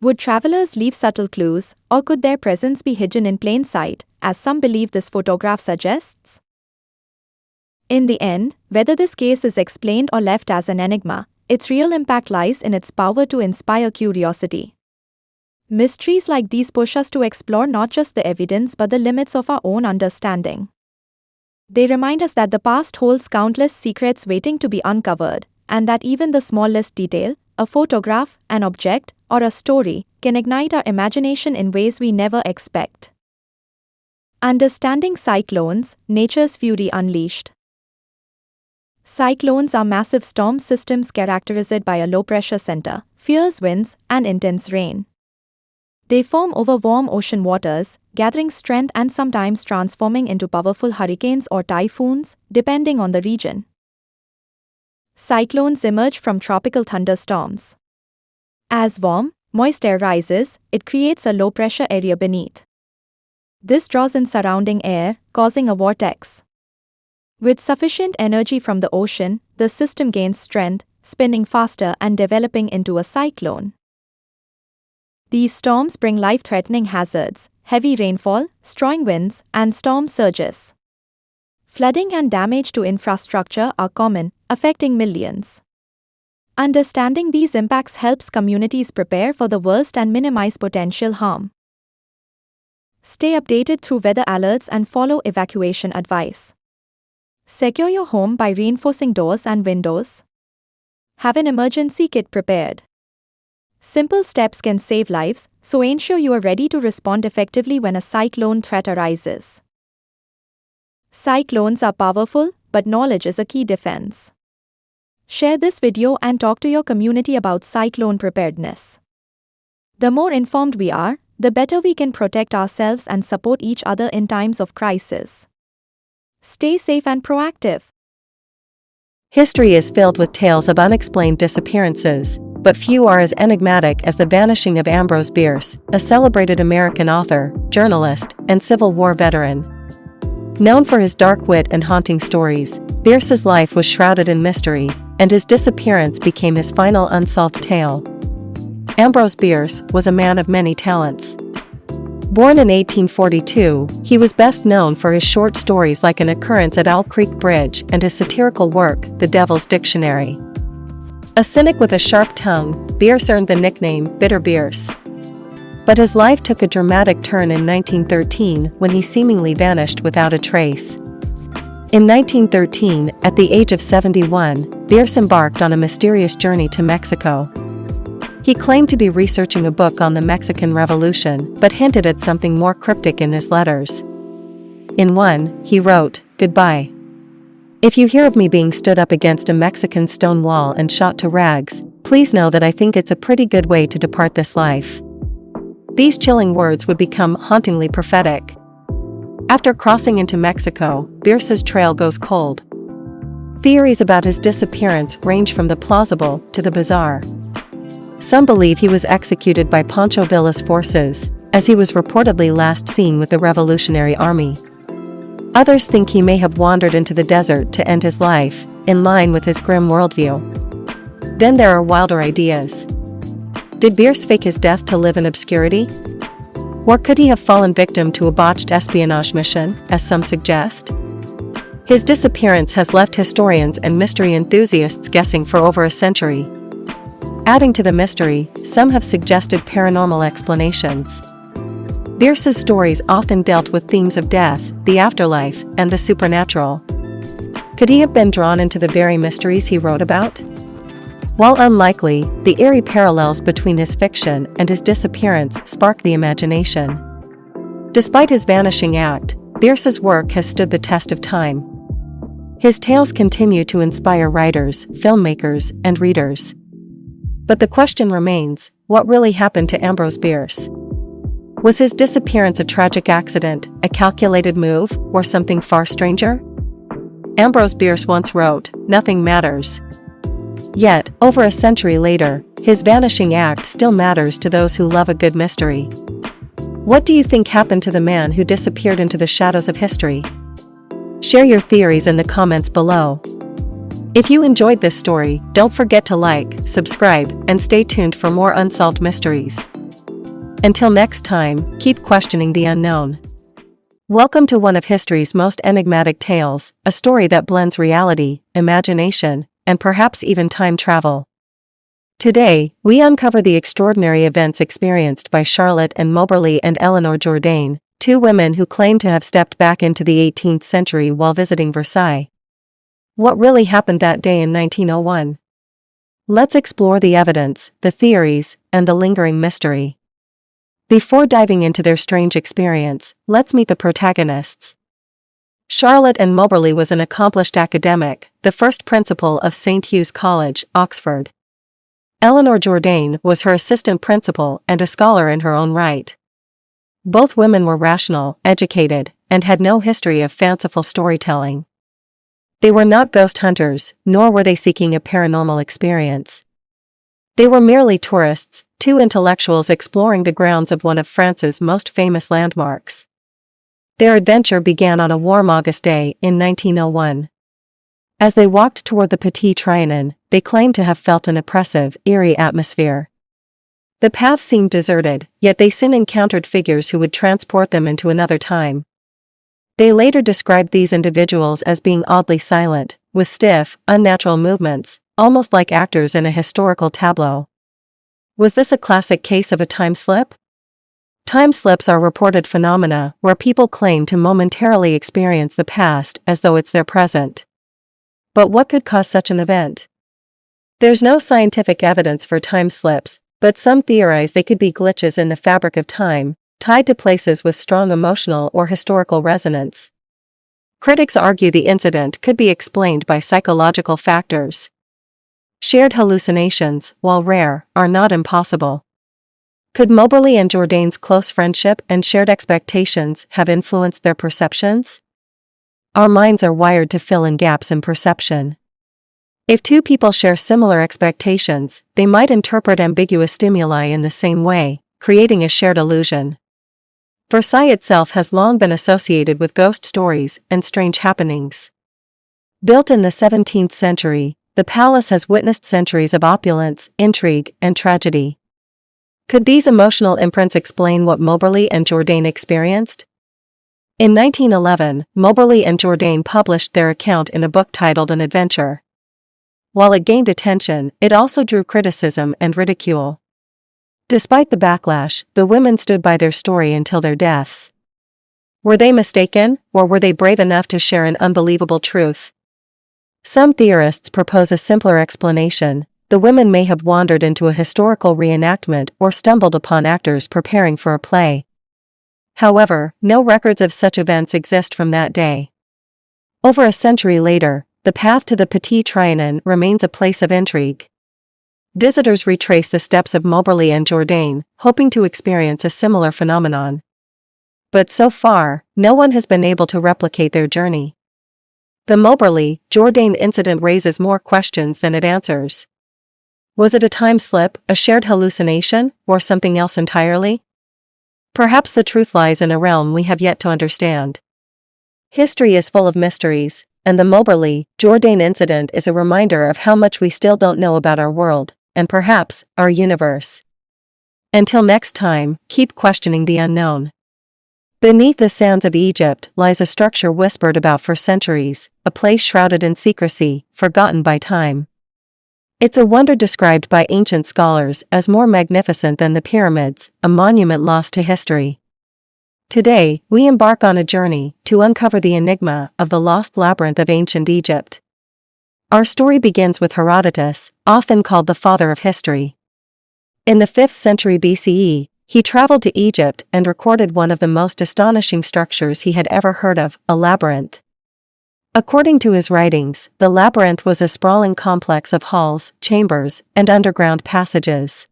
Speaker 2: Would travelers leave subtle clues, or could their presence be hidden in plain sight, as some believe this photograph suggests? In the end, whether this case is explained or left as an enigma, its real impact lies in its power to inspire curiosity. Mysteries like these push us to explore not just the evidence but the limits of our own understanding. They remind us that the past holds countless secrets waiting to be uncovered, and that even the smallest detail, a photograph, an object, or a story, can ignite our imagination in ways we never expect. Understanding cyclones, nature's fury unleashed. Cyclones are massive storm systems characterized by a low-pressure center, fierce winds, and intense rain. They form over warm ocean waters, gathering strength and sometimes transforming into powerful hurricanes or typhoons, depending on the region. Cyclones emerge from tropical thunderstorms. As warm, moist air rises, it creates a low-pressure area beneath. This draws in surrounding air, causing a vortex. With sufficient energy from the ocean, the system gains strength, spinning faster and developing into a cyclone. These storms bring life-threatening hazards, heavy rainfall, strong winds, and storm surges. Flooding and damage to infrastructure are common, affecting millions. Understanding these impacts helps communities prepare for the worst and minimize potential harm. Stay updated through weather alerts and follow evacuation advice. Secure your home by reinforcing doors and windows. Have an emergency kit prepared. Simple steps can save lives, so ensure you are ready to respond effectively when a cyclone threat arises. Cyclones are powerful, but knowledge is a key defense. Share this video and talk to your community about cyclone preparedness. The more informed we are, the better we can protect ourselves and support each other in times of crisis. Stay safe and proactive.
Speaker 1: History is filled with tales of unexplained disappearances, but few are as enigmatic as the vanishing of Ambrose Bierce, a celebrated American author, journalist, and Civil War veteran. Known for his dark wit and haunting stories, Bierce's life was shrouded in mystery, and his disappearance became his final unsolved tale. Ambrose Bierce was a man of many talents. Born in 1842, he was best known for his short stories like An Occurrence at Owl Creek Bridge and his satirical work, The Devil's Dictionary. A cynic with a sharp tongue, Bierce earned the nickname Bitter Bierce. But his life took a dramatic turn in 1913 when he seemingly vanished without a trace. In 1913, at the age of 71, Bierce embarked on a mysterious journey to Mexico. He claimed to be researching a book on the Mexican Revolution, but hinted at something more cryptic in his letters. In one, he wrote, "Goodbye. If you hear of me being stood up against a Mexican stone wall and shot to rags, please know that I think it's a pretty good way to depart this life." These chilling words would become hauntingly prophetic. After crossing into Mexico, Bierce's trail goes cold. Theories about his disappearance range from the plausible to the bizarre. Some believe he was executed by Pancho Villa's forces, as he was reportedly last seen with the Revolutionary Army. Others think he may have wandered into the desert to end his life, in line with his grim worldview. Then there are wilder ideas. Did Bierce fake his death to live in obscurity? Or could he have fallen victim to a botched espionage mission, as some suggest? His disappearance has left historians and mystery enthusiasts guessing for over a century. Adding to the mystery, some have suggested paranormal explanations. Bierce's stories often dealt with themes of death, the afterlife, and the supernatural. Could he have been drawn into the very mysteries he wrote about? While unlikely, the eerie parallels between his fiction and his disappearance spark the imagination. Despite his vanishing act, Bierce's work has stood the test of time. His tales continue to inspire writers, filmmakers, and readers. But the question remains, what really happened to Ambrose Bierce? Was his disappearance a tragic accident, a calculated move, or something far stranger? Ambrose Bierce once wrote, "Nothing matters." Yet, over a century later, his vanishing act still matters to those who love a good mystery. What do you think happened to the man who disappeared into the shadows of history? Share your theories in the comments below. If you enjoyed this story, don't forget to like, subscribe, and stay tuned for more unsolved mysteries. Until next time, keep questioning the unknown. Welcome to one of history's most enigmatic tales, a story that blends reality, imagination, and perhaps even time travel. Today, we uncover the extraordinary events experienced by Charlotte and Moberly and Moberly-Jourdain, two women who claim to have stepped back into the 18th century while visiting Versailles. What really happened that day in 1901? Let's explore the evidence, the theories, and the lingering mystery. Before diving into their strange experience, let's meet the protagonists. Charlotte and Moberly was an accomplished academic, the first principal of St. Hugh's College, Oxford. Moberly-Jourdain was her assistant principal and a scholar in her own right. Both women were rational, educated, and had no history of fanciful storytelling. They were not ghost hunters, nor were they seeking a paranormal experience. They were merely tourists, two intellectuals exploring the grounds of one of France's most famous landmarks. Their adventure began on a warm August day in 1901. As they walked toward the Petit Trianon, they claimed to have felt an oppressive, eerie atmosphere. The path seemed deserted, yet they soon encountered figures who would transport them into another time. They later described these individuals as being oddly silent, with stiff, unnatural movements, almost like actors in a historical tableau. Was this a classic case of a time slip? Time slips are reported phenomena where people claim to momentarily experience the past as though it's their present. But what could cause such an event? There's no scientific evidence for time slips, but some theorize they could be glitches in the fabric of time, tied to places with strong emotional or historical resonance. Critics argue the incident could be explained by psychological factors. Shared hallucinations, while rare, are not impossible. Could Moberly and Jourdain's close friendship and shared expectations have influenced their perceptions? Our minds are wired to fill in gaps in perception. If two people share similar expectations, they might interpret ambiguous stimuli in the same way, creating a shared illusion. Versailles itself has long been associated with ghost stories and strange happenings. Built in the 17th century, the palace has witnessed centuries of opulence, intrigue, and tragedy. Could these emotional imprints explain what Moberly and Jourdain experienced? In 1911, Moberly and Jourdain published their account in a book titled An Adventure. While it gained attention, it also drew criticism and ridicule. Despite the backlash, the women stood by their story until their deaths. Were they mistaken, or were they brave enough to share an unbelievable truth? Some theorists propose a simpler explanation. The women may have wandered into a historical reenactment or stumbled upon actors preparing for a play. However, no records of such events exist from that day. Over a century later, the path to the Petit Trianon remains a place of intrigue. Visitors retrace the steps of Moberly and Jourdain, hoping to experience a similar phenomenon. But so far, no one has been able to replicate their journey. The Moberly-Jourdain incident raises more questions than it answers. Was it a time slip, a shared hallucination, or something else entirely? Perhaps the truth lies in a realm we have yet to understand. History is full of mysteries, and the Moberly-Jourdain incident is a reminder of how much we still don't know about our world, and perhaps, our universe. Until next time, keep questioning the unknown. Beneath the sands of Egypt lies a structure whispered about for centuries, a place shrouded in secrecy, forgotten by time. It's a wonder described by ancient scholars as more magnificent than the pyramids, a monument lost to history. Today, we embark on a journey to uncover the enigma of the lost labyrinth of ancient Egypt. Our story begins with Herodotus, often called the father of history. In the 5th century BCE, he traveled to Egypt and recorded one of the most astonishing structures he had ever heard of, a labyrinth. According to his writings, the labyrinth was a sprawling complex of halls, chambers, and underground passages.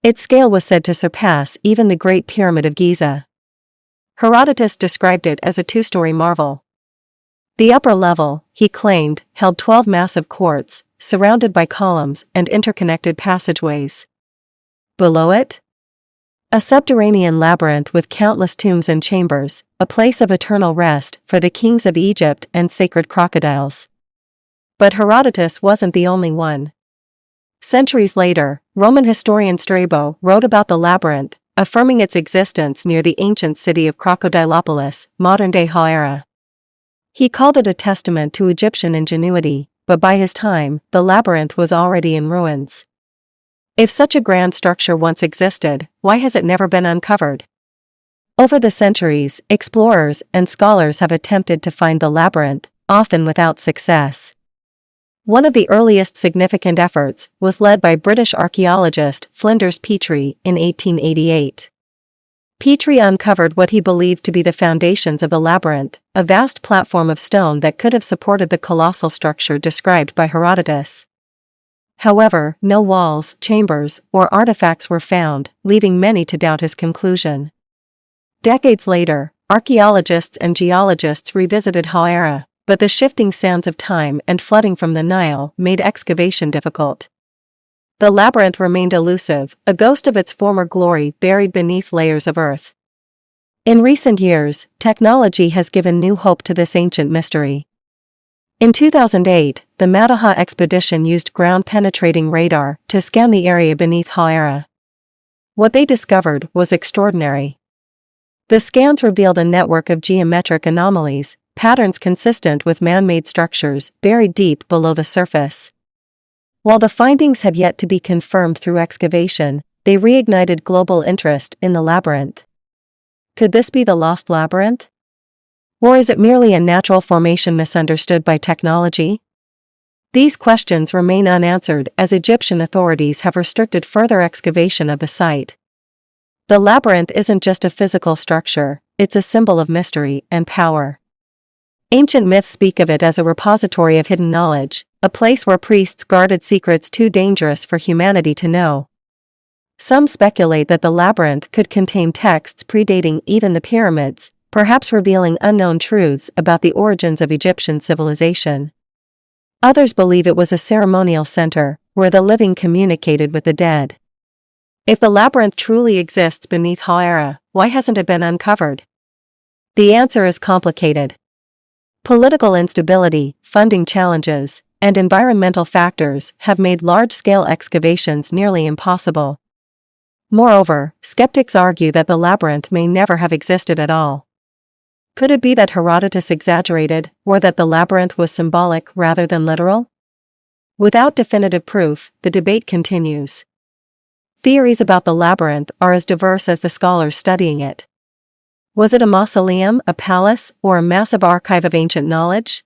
Speaker 1: Its scale was said to surpass even the Great Pyramid of Giza. Herodotus described it as a 2-story marvel. The upper level, he claimed, held 12 massive courts, surrounded by columns and interconnected passageways. Below it? A subterranean labyrinth with countless tombs and chambers, a place of eternal rest for the kings of Egypt and sacred crocodiles. But Herodotus wasn't the only one. Centuries later, Roman historian Strabo wrote about the labyrinth, affirming its existence near the ancient city of Crocodilopolis, modern-day Hawara. He called it a testament to Egyptian ingenuity, but by his time, the labyrinth was already in ruins. If such a grand structure once existed, why has it never been uncovered? Over the centuries, explorers and scholars have attempted to find the labyrinth, often without success. One of the earliest significant efforts was led by British archaeologist Flinders Petrie in 1888. Petrie uncovered what he believed to be the foundations of the labyrinth, a vast platform of stone that could have supported the colossal structure described by Herodotus. However, no walls, chambers, or artifacts were found, leaving many to doubt his conclusion. Decades later, archaeologists and geologists revisited Hawara, but the shifting sands of time and flooding from the Nile made excavation difficult. The labyrinth remained elusive, a ghost of its former glory buried beneath layers of earth. In recent years, technology has given new hope to this ancient mystery. In 2008, the Madaha expedition used ground-penetrating radar to scan the area beneath Hawara. What they discovered was extraordinary. The scans revealed a network of geometric anomalies, patterns consistent with man-made structures buried deep below the surface. While the findings have yet to be confirmed through excavation, they reignited global interest in the labyrinth. Could this be the lost labyrinth? Or is it merely a natural formation misunderstood by technology? These questions remain unanswered as Egyptian authorities have restricted further excavation of the site. The labyrinth isn't just a physical structure, it's a symbol of mystery and power. Ancient myths speak of it as a repository of hidden knowledge, a place where priests guarded secrets too dangerous for humanity to know. Some speculate that the labyrinth could contain texts predating even the pyramids, perhaps revealing unknown truths about the origins of Egyptian civilization. Others believe it was a ceremonial center, where the living communicated with the dead. If the labyrinth truly exists beneath Hawara, why hasn't it been uncovered? The answer is complicated. Political instability, funding challenges, and environmental factors have made large-scale excavations nearly impossible. Moreover, skeptics argue that the labyrinth may never have existed at all. Could it be that Herodotus exaggerated, or that the labyrinth was symbolic rather than literal? Without definitive proof, the debate continues. Theories about the labyrinth are as diverse as the scholars studying it. Was it a mausoleum, a palace, or a massive archive of ancient knowledge?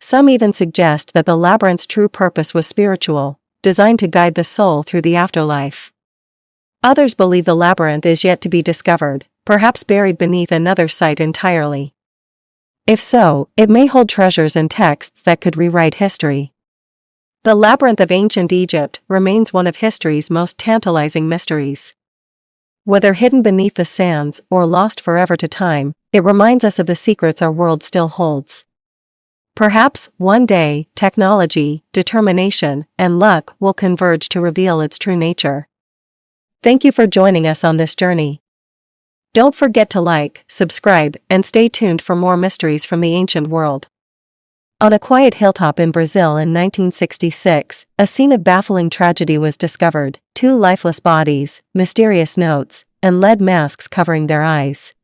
Speaker 1: Some even suggest that the labyrinth's true purpose was spiritual, designed to guide the soul through the afterlife. Others believe the labyrinth is yet to be discovered, perhaps buried beneath another site entirely. If so, it may hold treasures and texts that could rewrite history. The labyrinth of ancient Egypt remains one of history's most tantalizing mysteries. Whether hidden beneath the sands or lost forever to time, it reminds us of the secrets our world still holds. Perhaps, one day, technology, determination, and luck will converge to reveal its true nature. Thank you for joining us on this journey. Don't forget to like, subscribe, and stay tuned for more mysteries from the ancient world. On a quiet hilltop in Brazil in 1966, a scene of baffling tragedy was discovered: 2 lifeless bodies, mysterious notes, and lead masks covering their eyes.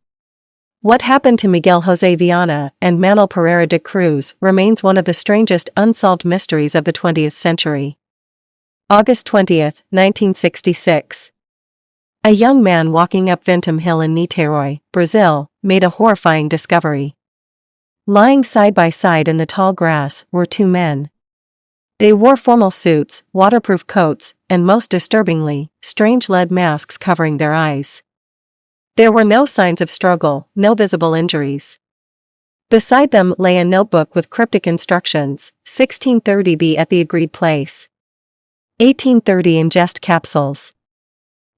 Speaker 1: What happened to Miguel José Viana and Manuel Pereira de Cruz remains one of the strangest unsolved mysteries of the 20th century. August 20, 1966. A young man walking up Vintum Hill in Niterói, Brazil, made a horrifying discovery. Lying side by side in the tall grass were 2 men. They wore formal suits, waterproof coats, and most disturbingly, strange lead masks covering their eyes. There were no signs of struggle, no visible injuries. Beside them lay a notebook with cryptic instructions: 1630 be at the agreed place. 1830 ingest capsules.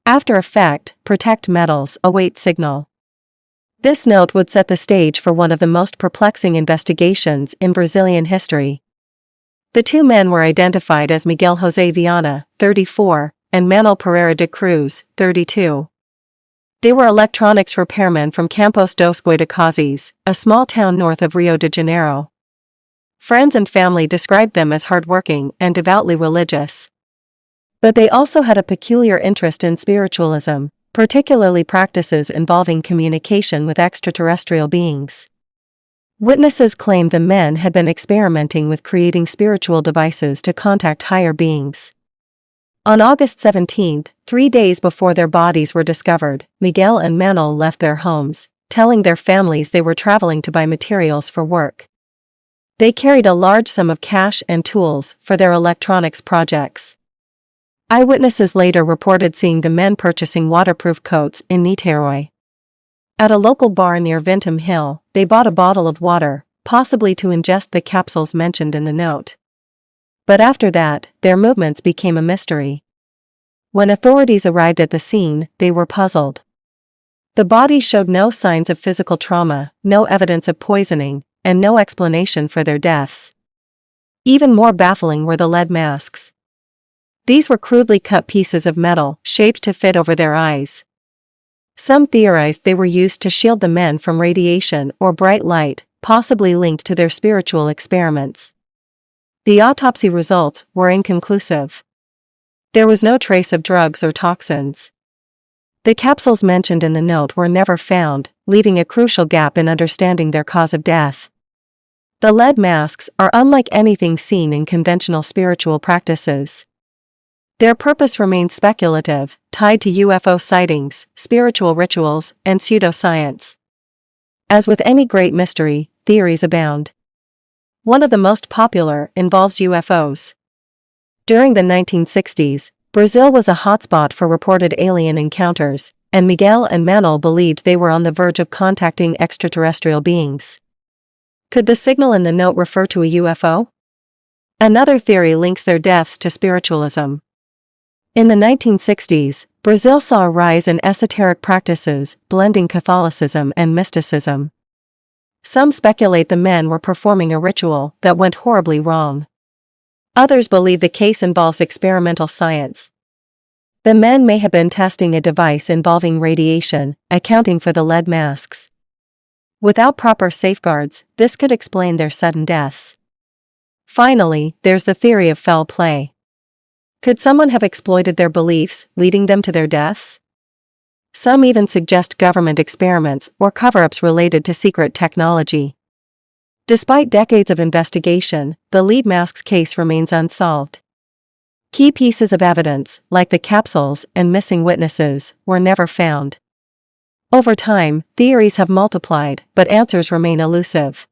Speaker 1: After effect, protect metals, await signal. This note would set the stage for one of the most perplexing investigations in Brazilian history. The 2 men were identified as Miguel José Viana, 34, and Manuel Pereira de Cruz, 32. They were electronics repairmen from Campos dos Goitacazes, a small town north of Rio de Janeiro. Friends and family described them as hardworking and devoutly religious. But they also had a peculiar interest in spiritualism, particularly practices involving communication with extraterrestrial beings. Witnesses claimed the men had been experimenting with creating spiritual devices to contact higher beings. On August 17, 3 days before their bodies were discovered, Miguel and Manuel left their homes, telling their families they were traveling to buy materials for work. They carried a large sum of cash and tools for their electronics projects. Eyewitnesses later reported seeing the men purchasing waterproof coats in Niterói. At a local bar near Vintum Hill, they bought a bottle of water, possibly to ingest the capsules mentioned in the note. But after that, their movements became a mystery. When authorities arrived at the scene, they were puzzled. The bodies showed no signs of physical trauma, no evidence of poisoning, and no explanation for their deaths. Even more baffling were the lead masks. These were crudely cut pieces of metal, shaped to fit over their eyes. Some theorized they were used to shield the men from radiation or bright light, possibly linked to their spiritual experiments. The autopsy results were inconclusive. There was no trace of drugs or toxins. The capsules mentioned in the note were never found, leaving a crucial gap in understanding their cause of death. The lead masks are unlike anything seen in conventional spiritual practices. Their purpose remains speculative, tied to UFO sightings, spiritual rituals, and pseudoscience. As with any great mystery, theories abound. One of the most popular involves UFOs. During the 1960s, Brazil was a hotspot for reported alien encounters, and Miguel and Manuel believed they were on the verge of contacting extraterrestrial beings. Could the signal in the note refer to a UFO? Another theory links their deaths to spiritualism. In the 1960s, Brazil saw a rise in esoteric practices, blending Catholicism and mysticism. Some speculate the men were performing a ritual that went horribly wrong. Others believe the case involves experimental science. The men may have been testing a device involving radiation, accounting for the lead masks. Without proper safeguards, this could explain their sudden deaths. Finally, there's the theory of foul play. Could someone have exploited their beliefs, leading them to their deaths? Some even suggest government experiments or cover-ups related to secret technology. Despite decades of investigation, the lead masks case remains unsolved. Key pieces of evidence, like the capsules and missing witnesses, were never found. Over time, theories have multiplied, but answers remain elusive.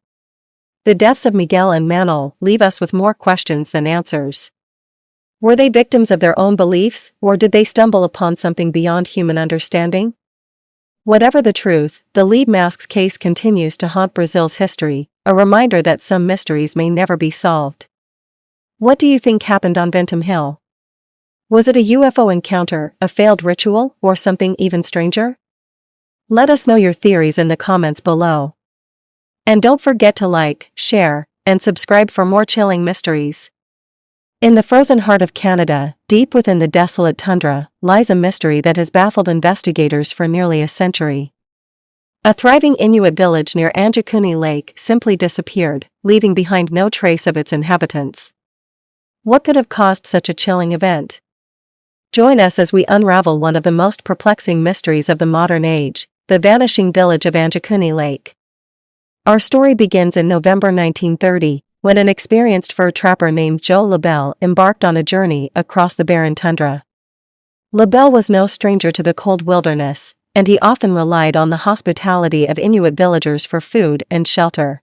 Speaker 1: The deaths of Miguel and Manuel leave us with more questions than answers. Were they victims of their own beliefs, or did they stumble upon something beyond human understanding? Whatever the truth, the lead masks case continues to haunt Brazil's history, a reminder that some mysteries may never be solved. What do you think happened on Vintum Hill? Was it a UFO encounter, a failed ritual, or something even stranger? Let us know your theories in the comments below. And don't forget to like, share, and subscribe for more chilling mysteries. In the frozen heart of Canada, deep within the desolate tundra, lies a mystery that has baffled investigators for nearly a century. A thriving Inuit village near Anjikuni Lake simply disappeared, leaving behind no trace of its inhabitants. What could have caused such a chilling event? Join us as we unravel one of the most perplexing mysteries of the modern age, the vanishing village of Anjikuni Lake. Our story begins in November 1930, when an experienced fur trapper named Joe LaBelle embarked on a journey across the barren tundra. LaBelle was no stranger to the cold wilderness, and he often relied on the hospitality of Inuit villagers for food and shelter.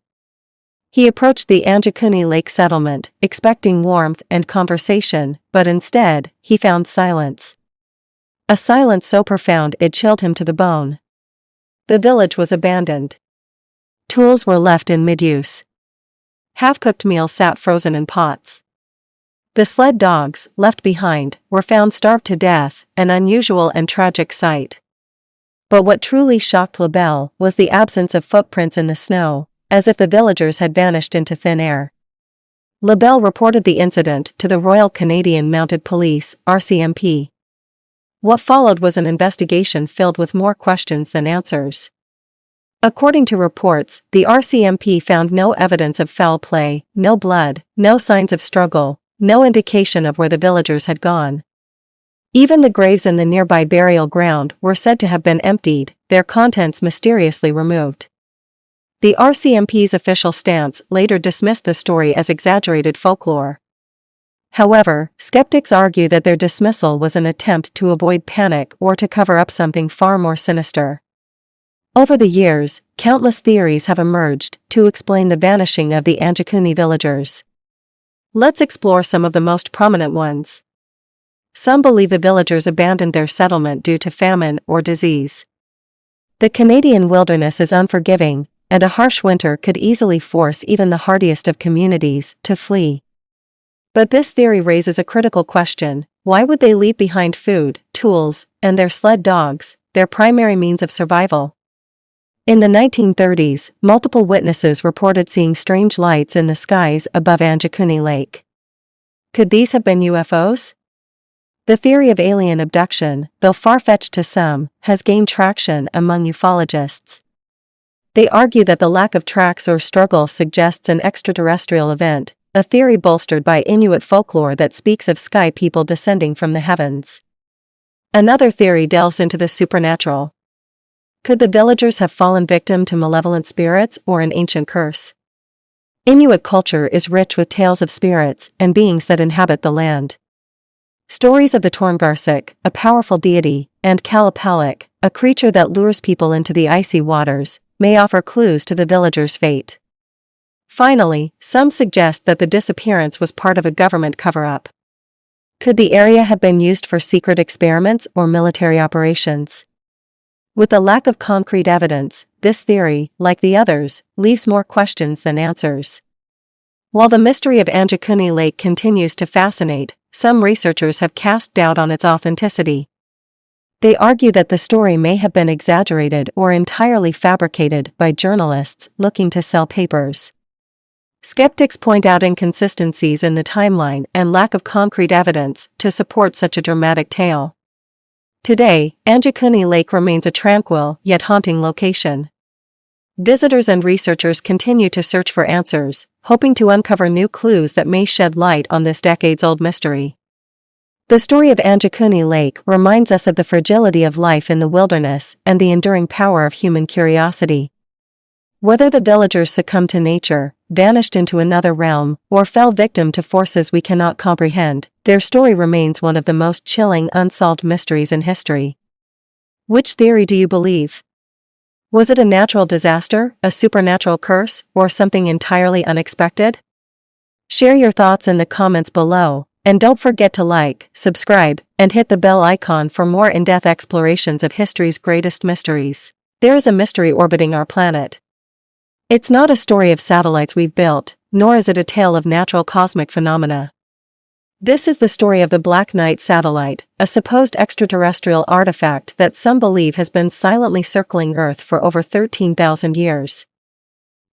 Speaker 1: He approached the Anjikuni Lake settlement, expecting warmth and conversation, but instead, he found silence. A silence so profound it chilled him to the bone. The village was abandoned. Tools were left in mid-use. Half-cooked meals sat frozen in pots. The sled dogs, left behind, were found starved to death, an unusual and tragic sight. But what truly shocked LaBelle was the absence of footprints in the snow, as if the villagers had vanished into thin air. LaBelle reported the incident to the Royal Canadian Mounted Police, RCMP. What followed was an investigation filled with more questions than answers. According to reports, the RCMP found no evidence of foul play, no blood, no signs of struggle, no indication of where the villagers had gone. Even the graves in the nearby burial ground were said to have been emptied, their contents mysteriously removed. The RCMP's official stance later dismissed the story as exaggerated folklore. However, skeptics argue that their dismissal was an attempt to avoid panic or to cover up something far more sinister. Over the years, countless theories have emerged to explain the vanishing of the Anjikuni villagers. Let's explore some of the most prominent ones. Some believe the villagers abandoned their settlement due to famine or disease. The Canadian wilderness is unforgiving, and a harsh winter could easily force even the hardiest of communities to flee. But this theory raises a critical question: why would they leave behind food, tools, and their sled dogs, their primary means of survival? In the 1930s, multiple witnesses reported seeing strange lights in the skies above Anjikuni Lake. Could these have been UFOs? The theory of alien abduction, though far-fetched to some, has gained traction among ufologists. They argue that the lack of tracks or struggle suggests an extraterrestrial event, a theory bolstered by Inuit folklore that speaks of sky people descending from the heavens. Another theory delves into the supernatural. Could the villagers have fallen victim to malevolent spirits or an ancient curse? Inuit culture is rich with tales of spirits and beings that inhabit the land. Stories of the Taured, a powerful deity, and Kalapalik, a creature that lures people into the icy waters, may offer clues to the villagers' fate. Finally, some suggest that the disappearance was part of a government cover-up. Could the area have been used for secret experiments or military operations? With a lack of concrete evidence, this theory, like the others, leaves more questions than answers. While the mystery of Anjikuni Lake continues to fascinate, some researchers have cast doubt on its authenticity. They argue that the story may have been exaggerated or entirely fabricated by journalists looking to sell papers. Skeptics point out inconsistencies in the timeline and lack of concrete evidence to support such a dramatic tale. Today, Anjikuni Lake remains a tranquil yet haunting location. Visitors and researchers continue to search for answers, hoping to uncover new clues that may shed light on this decades-old mystery. The story of Anjikuni Lake reminds us of the fragility of life in the wilderness and the enduring power of human curiosity. Whether the villagers succumbed to nature, vanished into another realm, or fell victim to forces we cannot comprehend, their story remains one of the most chilling unsolved mysteries in history. Which theory do you believe? Was it a natural disaster, a supernatural curse, or something entirely unexpected? Share your thoughts in the comments below, and don't forget to like, subscribe, and hit the bell icon for more in-depth explorations of history's greatest mysteries. There is a mystery orbiting our planet. It's not a story of satellites we've built, nor is it a tale of natural cosmic phenomena. This is the story of the Black Knight satellite, a supposed extraterrestrial artifact that some believe has been silently circling Earth for over 13,000 years.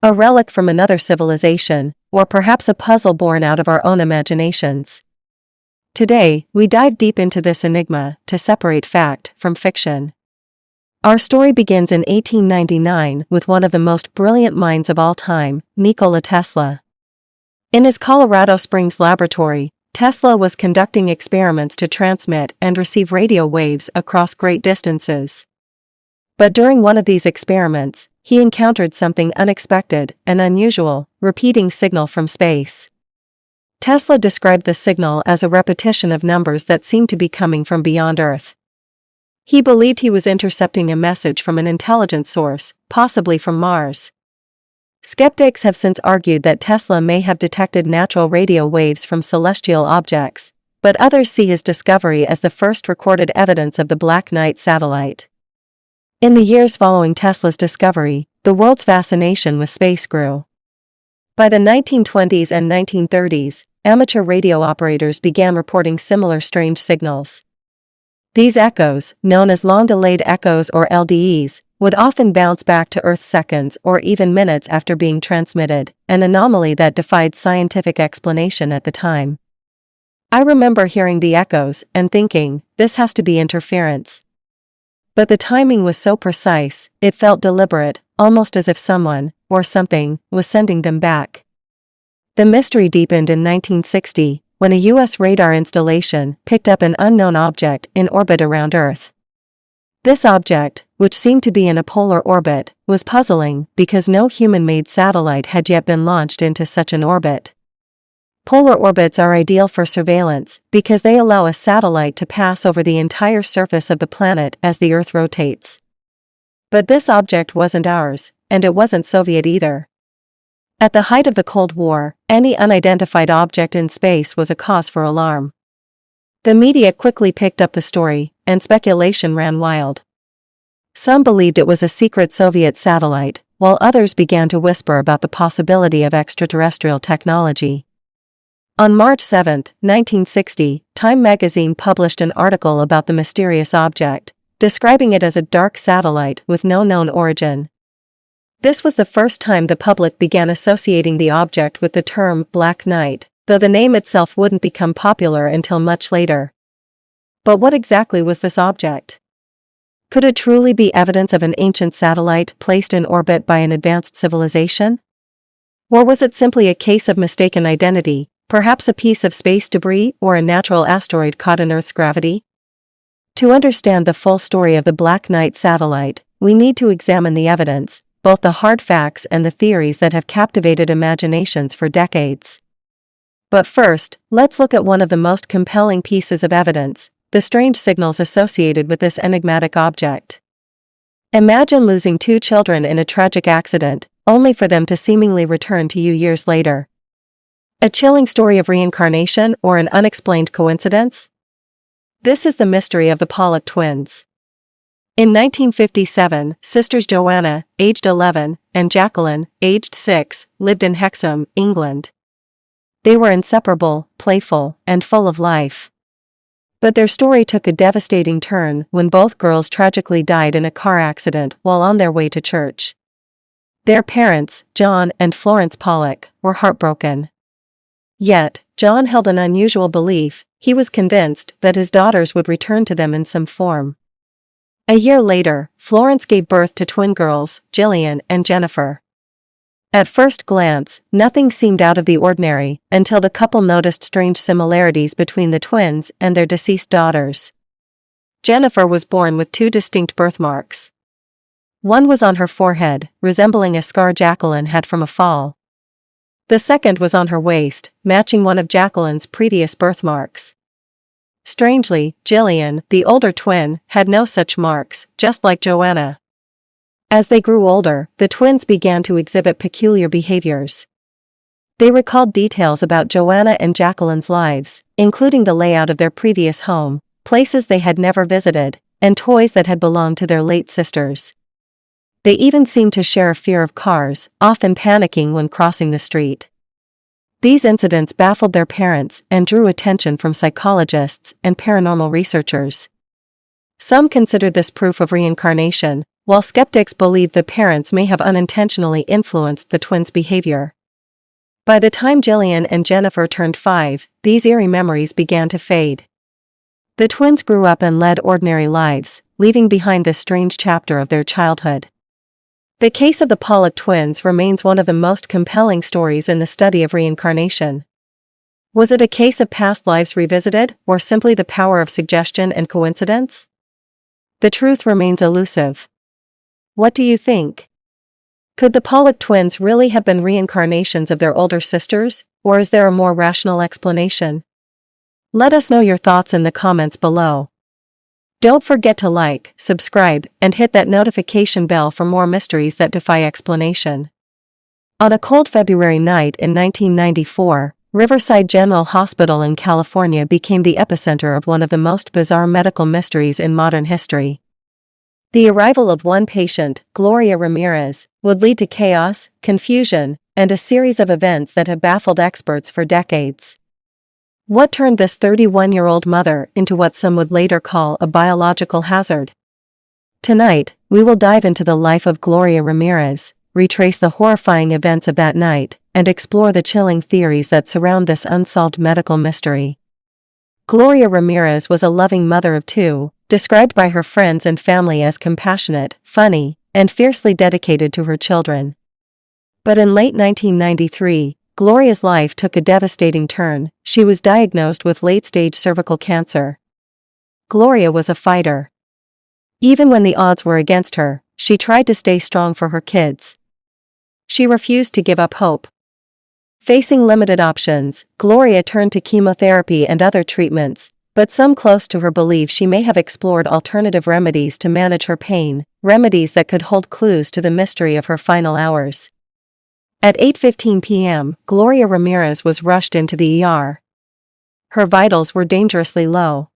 Speaker 1: A relic from another civilization, or perhaps a puzzle born out of our own imaginations. Today, we dive deep into this enigma to separate fact from fiction. Our story begins in 1899 with one of the most brilliant minds of all time, Nikola Tesla. In his Colorado Springs laboratory, Tesla was conducting experiments to transmit and receive radio waves across great distances. But during one of these experiments, he encountered something unexpected and unusual, repeating signal from space. Tesla described the signal as a repetition of numbers that seemed to be coming from beyond Earth. He believed he was intercepting a message from an intelligent source, possibly from Mars. Skeptics have since argued that Tesla may have detected natural radio waves from celestial objects, but others see his discovery as the first recorded evidence of the Black Knight satellite. In the years following Tesla's discovery, the world's fascination with space grew. By the 1920s and 1930s, amateur radio operators began reporting similar strange signals. These echoes, known as long-delayed echoes or LDEs, would often bounce back to Earth seconds or even minutes after being transmitted, an anomaly that defied scientific explanation at the time. I remember hearing the echoes and thinking, this has to be interference. But the timing was so precise, it felt deliberate, almost as if someone, or something, was sending them back. The mystery deepened in 1960, when a U.S. radar installation picked up an unknown object in orbit around Earth. This object, which seemed to be in a polar orbit, was puzzling because no human-made satellite had yet been launched into such an orbit. Polar orbits are ideal for surveillance because they allow a satellite to pass over the entire surface of the planet as the Earth rotates. But this object wasn't ours, and it wasn't Soviet either. At the height of the Cold War, any unidentified object in space was a cause for alarm. The media quickly picked up the story, and speculation ran wild. Some believed it was a secret Soviet satellite, while others began to whisper about the possibility of extraterrestrial technology. On March 7, 1960, Time magazine published an article about the mysterious object, describing it as a dark satellite with no known origin. This was the first time the public began associating the object with the term Black Knight, though the name itself wouldn't become popular until much later. But what exactly was this object? Could it truly be evidence of an ancient satellite placed in orbit by an advanced civilization? Or was it simply a case of mistaken identity, perhaps a piece of space debris or a natural asteroid caught in Earth's gravity? To understand the full story of the Black Knight satellite, we need to examine the evidence, both the hard facts and the theories that have captivated imaginations for decades. But first, let's look at one of the most compelling pieces of evidence, the strange signals associated with this enigmatic object. Imagine losing 2 children in a tragic accident, only for them to seemingly return to you years later. A chilling story of reincarnation or an unexplained coincidence? This is the mystery of the Pollock twins. In 1957, sisters Joanna, aged 11, and Jacqueline, aged 6, lived in Hexham, England. They were inseparable, playful, and full of life. But their story took a devastating turn when both girls tragically died in a car accident while on their way to church. Their parents, John and Florence Pollock, were heartbroken. Yet, John held an unusual belief. He was convinced that his daughters would return to them in some form. A year later, Florence gave birth to twin girls, Jillian and Jennifer. At first glance, nothing seemed out of the ordinary, until the couple noticed strange similarities between the twins and their deceased daughters. Jennifer was born with 2 distinct birthmarks. One was on her forehead, resembling a scar Jacqueline had from a fall. The second was on her waist, matching one of Jacqueline's previous birthmarks. Strangely, Jillian, the older twin, had no such marks, just like Joanna. As they grew older, the twins began to exhibit peculiar behaviors. They recalled details about Joanna and Jacqueline's lives, including the layout of their previous home, places they had never visited, and toys that had belonged to their late sisters. They even seemed to share a fear of cars, often panicking when crossing the street. These incidents baffled their parents and drew attention from psychologists and paranormal researchers. Some considered this proof of reincarnation, while skeptics believed the parents may have unintentionally influenced the twins' behavior. By the time Jillian and Jennifer turned 5, these eerie memories began to fade. The twins grew up and led ordinary lives, leaving behind this strange chapter of their childhood. The case of the Pollock twins remains one of the most compelling stories in the study of reincarnation. Was it a case of past lives revisited, or simply the power of suggestion and coincidence? The truth remains elusive. What do you think? Could the Pollock twins really have been reincarnations of their older sisters, or is there a more rational explanation? Let us know your thoughts in the comments below. Don't forget to like, subscribe, and hit that notification bell for more mysteries that defy explanation. On a cold February night in 1994, Riverside General Hospital in California became the epicenter of one of the most bizarre medical mysteries in modern history. The arrival of one patient, Gloria Ramirez, would lead to chaos, confusion, and a series of events that have baffled experts for decades. What turned this 31-year-old mother into what some would later call a biological hazard? Tonight, we will dive into the life of Gloria Ramirez, retrace the horrifying events of that night, and explore the chilling theories that surround this unsolved medical mystery. Gloria Ramirez was a loving mother of two, described by her friends and family as compassionate, funny, and fiercely dedicated to her children. But in late 1993, Gloria's life took a devastating turn. She was diagnosed with late-stage cervical cancer. Gloria was a fighter. Even when the odds were against her, she tried to stay strong for her kids. She refused to give up hope. Facing limited options, Gloria turned to chemotherapy and other treatments, but some close to her believe she may have explored alternative remedies to manage her pain, remedies that could hold clues to the mystery of her final hours. At 8:15 p.m., Gloria Ramirez was rushed into the ER. Her vitals were dangerously low.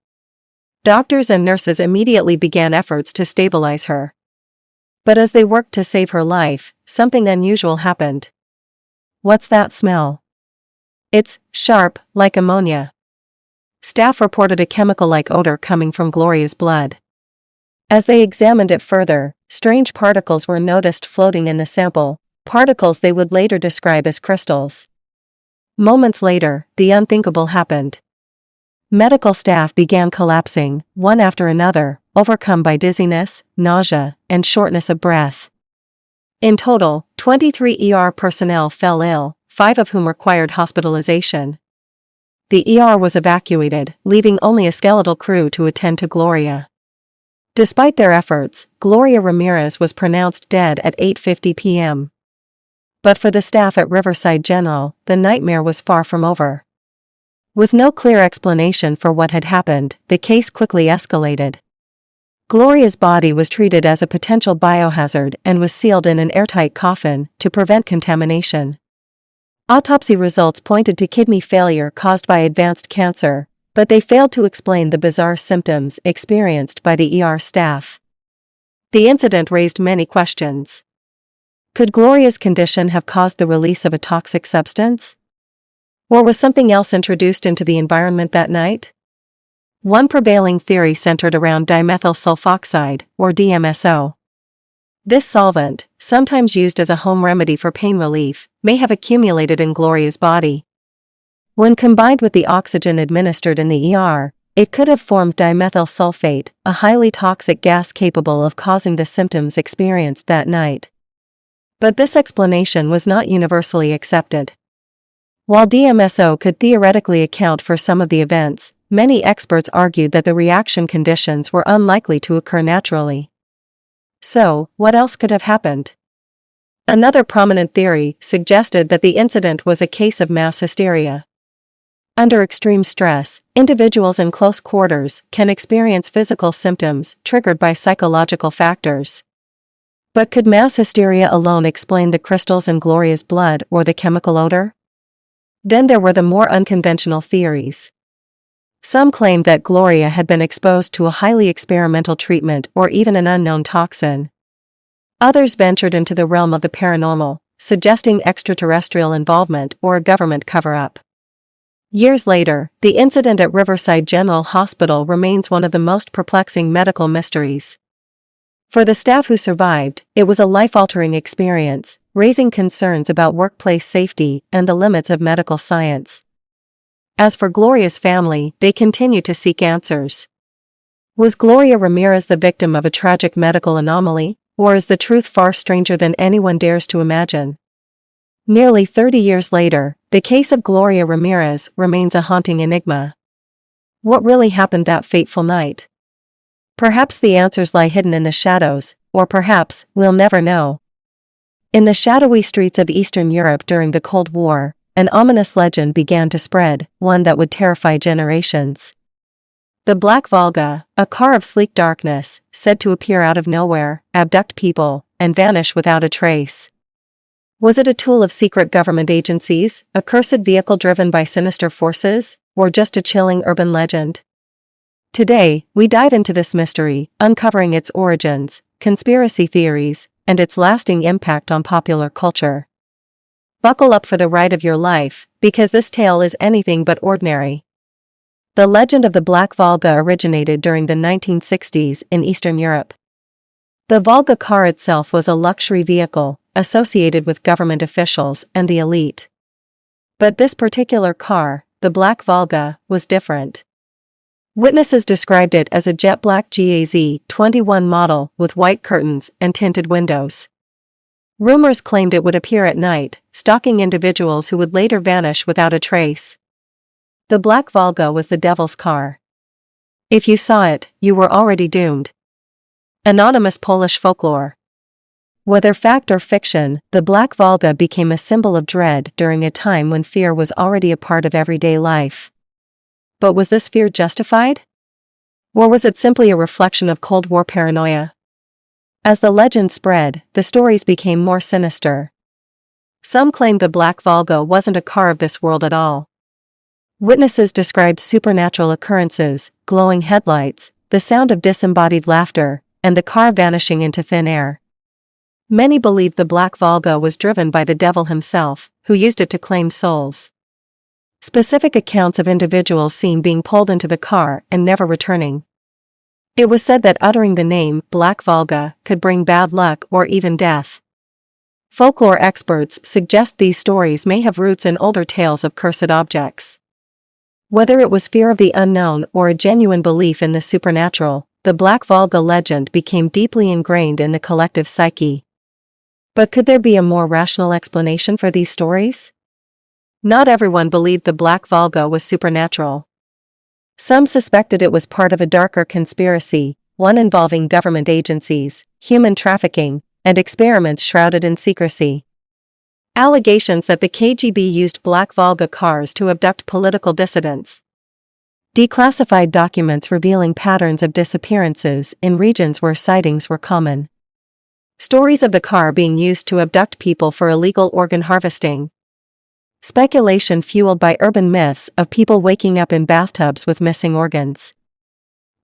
Speaker 1: Doctors and nurses immediately began efforts to stabilize her. But as they worked to save her life, something unusual happened. What's that smell? It's sharp, like ammonia. Staff reported a chemical-like odor coming from Gloria's blood. As they examined it further, strange particles were noticed floating in the sample, particles they would later describe as crystals. Moments later, the unthinkable happened. Medical staff began collapsing, one after another, overcome by dizziness, nausea, and shortness of breath. In total, 23 ER personnel fell ill, 5 of whom required hospitalization. The ER was evacuated, leaving only a skeletal crew to attend to Gloria. Despite their efforts, Gloria Ramirez was pronounced dead at 8:50 p.m. But for the staff at Riverside General, the nightmare was far from over. With no clear explanation for what had happened, the case quickly escalated. Gloria's body was treated as a potential biohazard and was sealed in an airtight coffin to prevent contamination. Autopsy results pointed to kidney failure caused by advanced cancer, but they failed to explain the bizarre symptoms experienced by the ER staff. The incident raised many questions. Could Gloria's condition have caused the release of a toxic substance? Or was something else introduced into the environment that night? One prevailing theory centered around dimethyl sulfoxide, or DMSO. This solvent, sometimes used as a home remedy for pain relief, may have accumulated in Gloria's body. When combined with the oxygen administered in the ER, it could have formed dimethyl sulfate, a highly toxic gas capable of causing the symptoms experienced that night. But this explanation was not universally accepted. While DMSO could theoretically account for some of the events, many experts argued that the reaction conditions were unlikely to occur naturally. So, what else could have happened? Another prominent theory suggested that the incident was a case of mass hysteria. Under extreme stress, individuals in close quarters can experience physical symptoms triggered by psychological factors. But could mass hysteria alone explain the crystals in Gloria's blood or the chemical odor? Then there were the more unconventional theories. Some claimed that Gloria had been exposed to a highly experimental treatment or even an unknown toxin. Others ventured into the realm of the paranormal, suggesting extraterrestrial involvement or a government cover-up. Years later, the incident at Riverside General Hospital remains one of the most perplexing medical mysteries. For the staff who survived, it was a life-altering experience, raising concerns about workplace safety and the limits of medical science. As for Gloria's family, they continue to seek answers. Was Gloria Ramirez the victim of a tragic medical anomaly, or is the truth far stranger than anyone dares to imagine? Nearly 30 years later, the case of Gloria Ramirez remains a haunting enigma. What really happened that fateful night? Perhaps the answers lie hidden in the shadows, or perhaps we'll never know. In the shadowy streets of Eastern Europe during the Cold War, an ominous legend began to spread, one that would terrify generations. The Black Volga, a car of sleek darkness, said to appear out of nowhere, abduct people, and vanish without a trace. Was it a tool of secret government agencies, a cursed vehicle driven by sinister forces, or just a chilling urban legend? Today, we dive into this mystery, uncovering its origins, conspiracy theories, and its lasting impact on popular culture. Buckle up for the ride of your life, because this tale is anything but ordinary. The legend of the Black Volga originated during the 1960s in Eastern Europe. The Volga car itself was a luxury vehicle, associated with government officials and the elite. But this particular car, the Black Volga, was different. Witnesses described it as a jet black GAZ-21 model with white curtains and tinted windows. Rumors claimed it would appear at night, stalking individuals who would later vanish without a trace. The Black Volga was the devil's car. If you saw it, you were already doomed. Anonymous Polish folklore. Whether fact or fiction, the Black Volga became a symbol of dread during a time when fear was already a part of everyday life. But was this fear justified? Or was it simply a reflection of Cold War paranoia? As the legend spread, the stories became more sinister. Some claimed the Black Volga wasn't a car of this world at all. Witnesses described supernatural occurrences, glowing headlights, the sound of disembodied laughter, and the car vanishing into thin air. Many believed the Black Volga was driven by the devil himself, who used it to claim souls. Specific accounts of individuals seen being pulled into the car and never returning. It was said that uttering the name Black Volga could bring bad luck or even death. Folklore experts suggest these stories may have roots in older tales of cursed objects. Whether it was fear of the unknown or a genuine belief in the supernatural, the Black Volga legend became deeply ingrained in the collective psyche. But could there be a more rational explanation for these stories? Not everyone believed the Black Volga was supernatural. Some suspected it was part of a darker conspiracy, one involving government agencies, human trafficking, and experiments shrouded in secrecy. Allegations that the KGB used Black Volga cars to abduct political dissidents. Declassified documents revealing patterns of disappearances in regions where sightings were common. Stories of the car being used to abduct people for illegal organ harvesting. Speculation fueled by urban myths of people waking up in bathtubs with missing organs.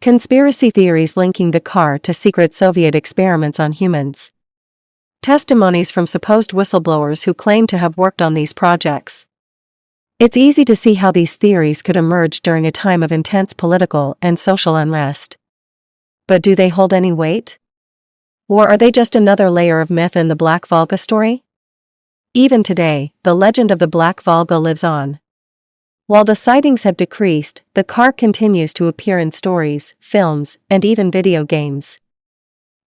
Speaker 1: Conspiracy theories linking the car to secret Soviet experiments on humans. Testimonies from supposed whistleblowers who claim to have worked on these projects. It's easy to see how these theories could emerge during a time of intense political and social unrest. But do they hold any weight? Or are they just another layer of myth in the Black Volga story? Even today, the legend of the Black Volga lives on. While the sightings have decreased, the car continues to appear in stories, films, and even video games.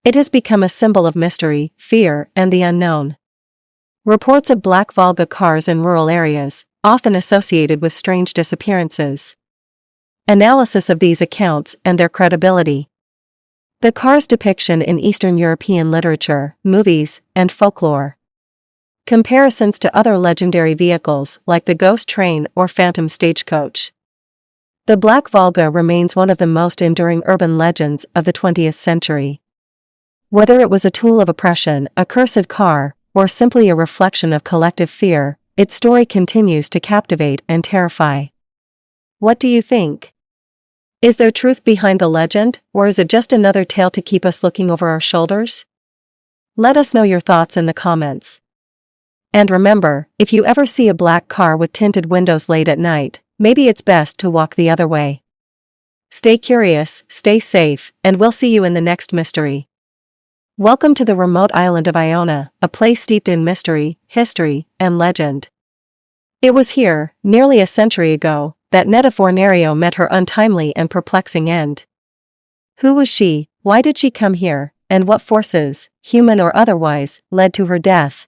Speaker 1: It has become a symbol of mystery, fear, and the unknown. Reports of Black Volga cars in rural areas, often associated with strange disappearances. Analysis of these accounts and their credibility. The car's depiction in Eastern European literature, movies, and folklore. Comparisons to other legendary vehicles like the ghost train or phantom stagecoach. The Black Volga remains one of the most enduring urban legends of the 20th century. Whether it was a tool of oppression, a cursed car, or simply a reflection of collective fear, its story continues to captivate and terrify. What do you think? Is there truth behind the legend, or is it just another tale to keep us looking over our shoulders? Let us know your thoughts in the comments. And remember, if you ever see a black car with tinted windows late at night, maybe it's best to walk the other way. Stay curious, stay safe, and we'll see you in the next mystery. Welcome to the remote island of Iona, a place steeped in mystery, history, and legend. It was here, nearly a century ago, that Netta Fornario met her untimely and perplexing end. Who was she, why did she come here, and what forces, human or otherwise, led to her death?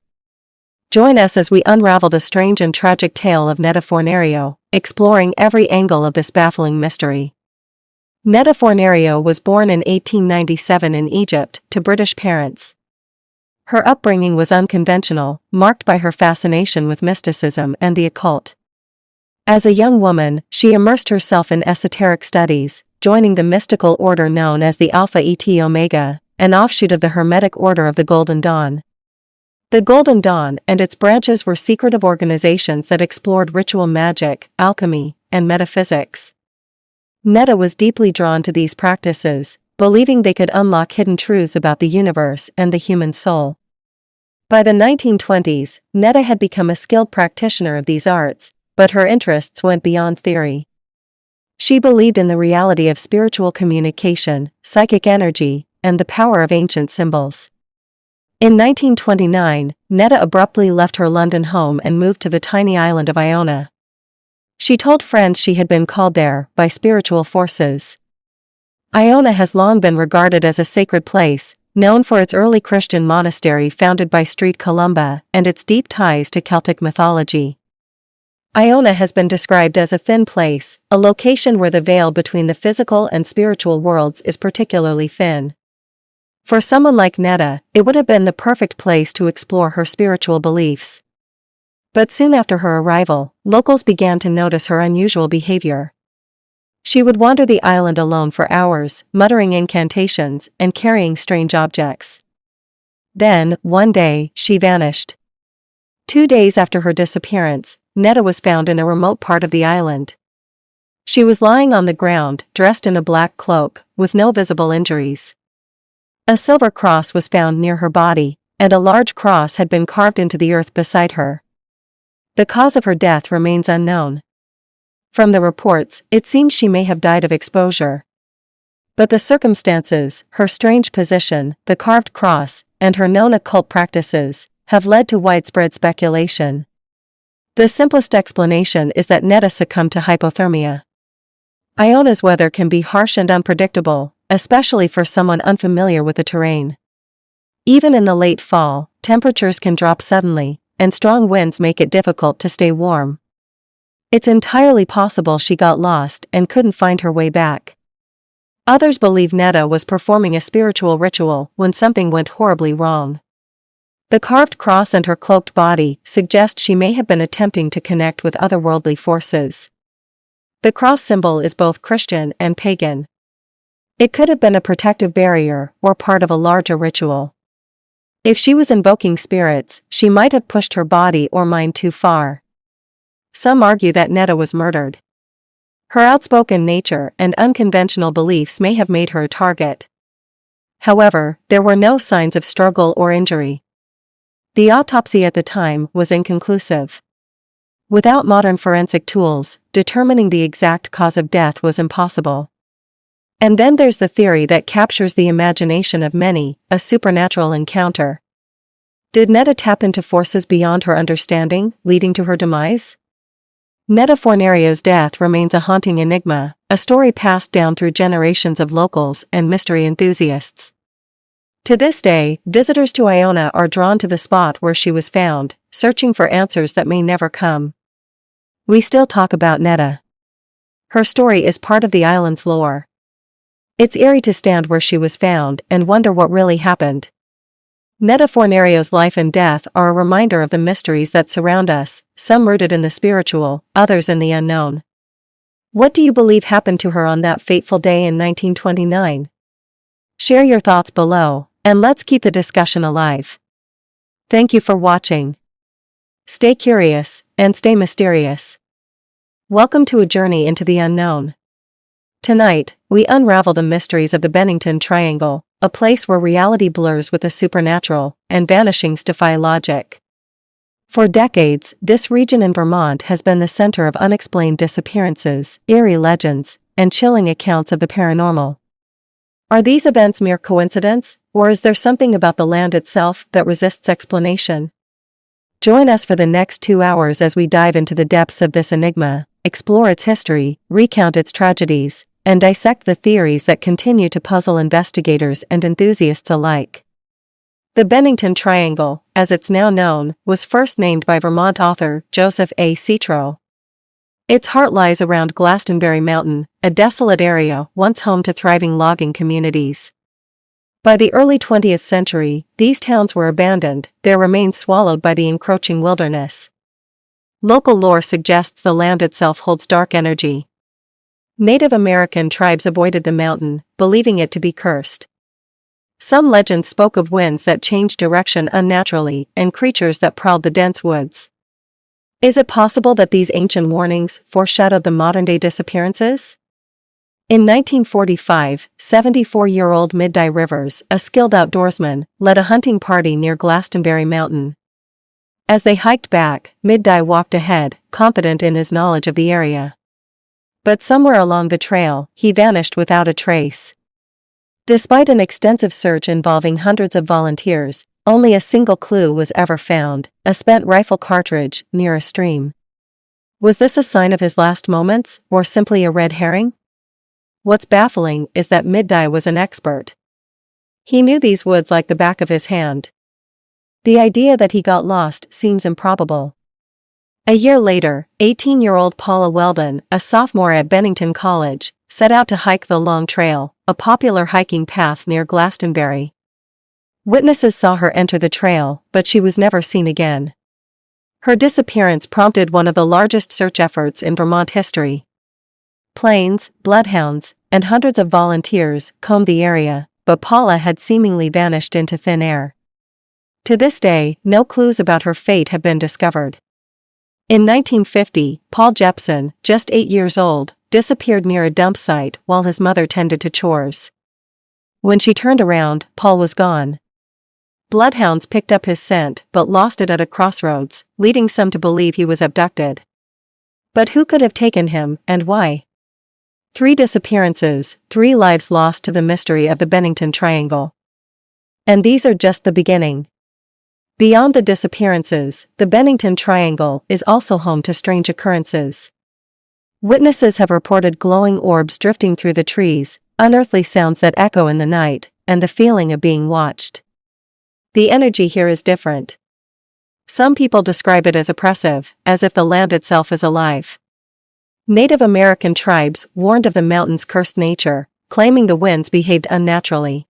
Speaker 1: Join us as we unravel the strange and tragic tale of Netta Fornario, exploring every angle of this baffling mystery. Netta Fornario was born in 1897 in Egypt to British parents. Her upbringing was unconventional, marked by her fascination with mysticism and the occult. As a young woman, she immersed herself in esoteric studies, joining the mystical order known as the Alpha Eta Omega, an offshoot of the Hermetic Order of the Golden Dawn. The Golden Dawn and its branches were secretive organizations that explored ritual magic, alchemy, and metaphysics. Netta was deeply drawn to these practices, believing they could unlock hidden truths about the universe and the human soul. By the 1920s, Netta had become a skilled practitioner of these arts, but her interests went beyond theory. She believed in the reality of spiritual communication, psychic energy, and the power of ancient symbols. In 1929, Netta abruptly left her London home and moved to the tiny island of Iona. She told friends she had been called there by spiritual forces. Iona has long been regarded as a sacred place, known for its early Christian monastery founded by St. Columba and its deep ties to Celtic mythology. Iona has been described as a thin place, a location where the veil between the physical and spiritual worlds is particularly thin. For someone like Netta, it would have been the perfect place to explore her spiritual beliefs. But soon after her arrival, locals began to notice her unusual behavior. She would wander the island alone for hours, muttering incantations and carrying strange objects. Then, one day, she vanished. 2 days after her disappearance, Netta was found in a remote part of the island. She was lying on the ground, dressed in a black cloak, with no visible injuries. A silver cross was found near her body, and a large cross had been carved into the earth beside her. The cause of her death remains unknown. From the reports, it seems she may have died of exposure. But the circumstances, her strange position, the carved cross, and her known occult practices, have led to widespread speculation. The simplest explanation is that Netta succumbed to hypothermia. Iona's weather can be harsh and unpredictable, especially for someone unfamiliar with the terrain. Even in the late fall, temperatures can drop suddenly, and strong winds make it difficult to stay warm. It's entirely possible she got lost and couldn't find her way back. Others believe Netta was performing a spiritual ritual when something went horribly wrong. The carved cross and her cloaked body suggest she may have been attempting to connect with otherworldly forces. The cross symbol is both Christian and pagan. It could have been a protective barrier or part of a larger ritual. If she was invoking spirits, she might have pushed her body or mind too far. Some argue that Netta was murdered. Her outspoken nature and unconventional beliefs may have made her a target. However, there were no signs of struggle or injury. The autopsy at the time was inconclusive. Without modern forensic tools, determining the exact cause of death was impossible. And then there's the theory that captures the imagination of many, a supernatural encounter. Did Netta tap into forces beyond her understanding, leading to her demise? Netta Fornario's death remains a haunting enigma, a story passed down through generations of locals and mystery enthusiasts. To this day, visitors to Iona are drawn to the spot where she was found, searching for answers that may never come. We still talk about Netta. Her story is part of the island's lore. It's eerie to stand where she was found and wonder what really happened. Netta Fornario's life and death are a reminder of the mysteries that surround us, some rooted in the spiritual, others in the unknown. What do you believe happened to her on that fateful day in 1929? Share your thoughts below, and let's keep the discussion alive. Thank you for watching. Stay curious, and stay mysterious. Welcome to a journey into the unknown. Tonight, we unravel the mysteries of the Bennington Triangle, a place where reality blurs with the supernatural, and vanishings defy logic. For decades, this region in Vermont has been the center of unexplained disappearances, eerie legends, and chilling accounts of the paranormal. Are these events mere coincidence, or is there something about the land itself that resists explanation? Join us for the next 2 hours as we dive into the depths of this enigma, explore its history, recount its tragedies, and dissect the theories that continue to puzzle investigators and enthusiasts alike. The Bennington Triangle, as it's now known, was first named by Vermont author Joseph A. Citro. Its heart lies around Glastonbury Mountain, a desolate area once home to thriving logging communities. By the early 20th century, these towns were abandoned, their remains swallowed by the encroaching wilderness. Local lore suggests the land itself holds dark energy. Native American tribes avoided the mountain, believing it to be cursed. Some legends spoke of winds that changed direction unnaturally and creatures that prowled the dense woods. Is it possible that these ancient warnings foreshadowed the modern-day disappearances? In 1945, 74-year-old Midday Rivers, a skilled outdoorsman, led a hunting party near Glastonbury Mountain. As they hiked back, Midday walked ahead, confident in his knowledge of the area. But somewhere along the trail, he vanished without a trace. Despite an extensive search involving hundreds of volunteers, only a single clue was ever found: a spent rifle cartridge near a stream. Was this a sign of his last moments, or simply a red herring? What's baffling is that Midday was an expert. He knew these woods like the back of his hand. The idea that he got lost seems improbable. A year later, 18-year-old Paula Weldon, a sophomore at Bennington College, set out to hike the Long Trail, a popular hiking path near Glastonbury. Witnesses saw her enter the trail, but she was never seen again. Her disappearance prompted one of the largest search efforts in Vermont history. Planes, bloodhounds, and hundreds of volunteers combed the area, but Paula had seemingly vanished into thin air. To this day, no clues about her fate have been discovered. In 1950, Paul Jepson, just 8 years old, disappeared near a dump site while his mother tended to chores. When she turned around, Paul was gone. Bloodhounds picked up his scent but lost it at a crossroads, leading some to believe he was abducted. But who could have taken him, and why? 3 disappearances, 3 lives lost to the mystery of the Bennington Triangle. And these are just the beginning. Beyond the disappearances, the Bennington Triangle is also home to strange occurrences. Witnesses have reported glowing orbs drifting through the trees, unearthly sounds that echo in the night, and the feeling of being watched. The energy here is different. Some people describe it as oppressive, as if the land itself is alive. Native American tribes warned of the mountain's cursed nature, claiming the winds behaved unnaturally.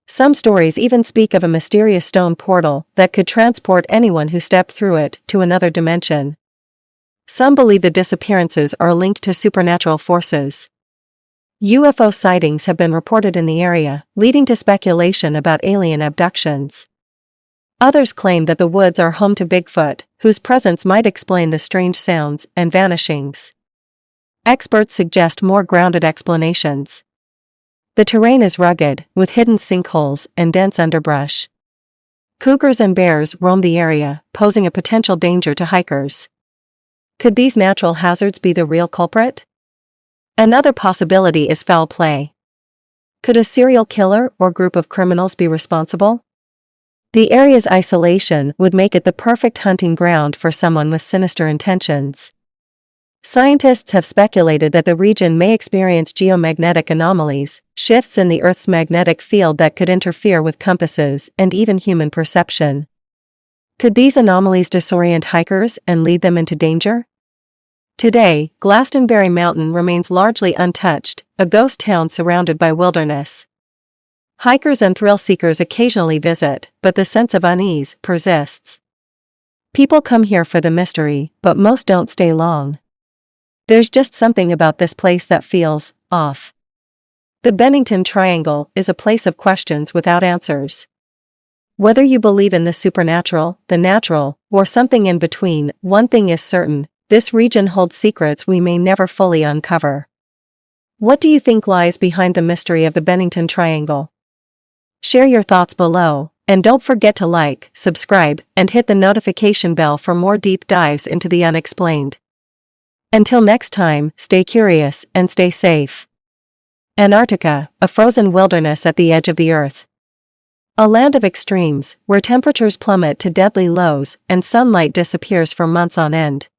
Speaker 1: Some stories even speak of a mysterious stone portal that could transport anyone who stepped through it to another dimension. Some believe the disappearances are linked to supernatural forces. UFO sightings have been reported in the area, leading to speculation about alien abductions. Others claim that the woods are home to Bigfoot, whose presence might explain the strange sounds and vanishings. Experts suggest more grounded explanations. The terrain is rugged, with hidden sinkholes and dense underbrush. Cougars and bears roam the area, posing a potential danger to hikers. Could these natural hazards be the real culprit? Another possibility is foul play. Could a serial killer or group of criminals be responsible? The area's isolation would make it the perfect hunting ground for someone with sinister intentions. Scientists have speculated that the region may experience geomagnetic anomalies, shifts in the Earth's magnetic field that could interfere with compasses and even human perception. Could these anomalies disorient hikers and lead them into danger? Today, Glastonbury Mountain remains largely untouched, a ghost town surrounded by wilderness. Hikers and thrill-seekers occasionally visit, but the sense of unease persists. People come here for the mystery, but most don't stay long. There's just something about this place that feels off. The Bennington Triangle is a place of questions without answers. Whether you believe in the supernatural, the natural, or something in between, one thing is certain: this region holds secrets we may never fully uncover. What do you think lies behind the mystery of the Bennington Triangle? Share your thoughts below, and don't forget to like, subscribe, and hit the notification bell for more deep dives into the unexplained. Until next time, stay curious and stay safe. Antarctica, a frozen wilderness at the edge of the Earth. A land of extremes, where temperatures plummet to deadly lows and sunlight disappears for months on end.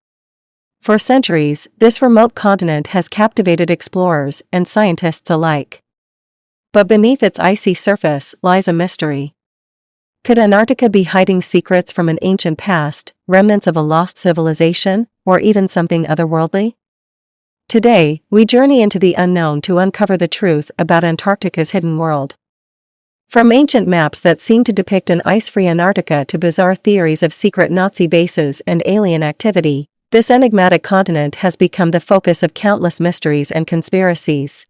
Speaker 1: For centuries, this remote continent has captivated explorers and scientists alike. But beneath its icy surface lies a mystery. Could Antarctica be hiding secrets from an ancient past, remnants of a lost civilization, or even something otherworldly? Today, we journey into the unknown to uncover the truth about Antarctica's hidden world. From ancient maps that seem to depict an ice-free Antarctica to bizarre theories of secret Nazi bases and alien activity, this enigmatic continent has become the focus of countless mysteries and conspiracies.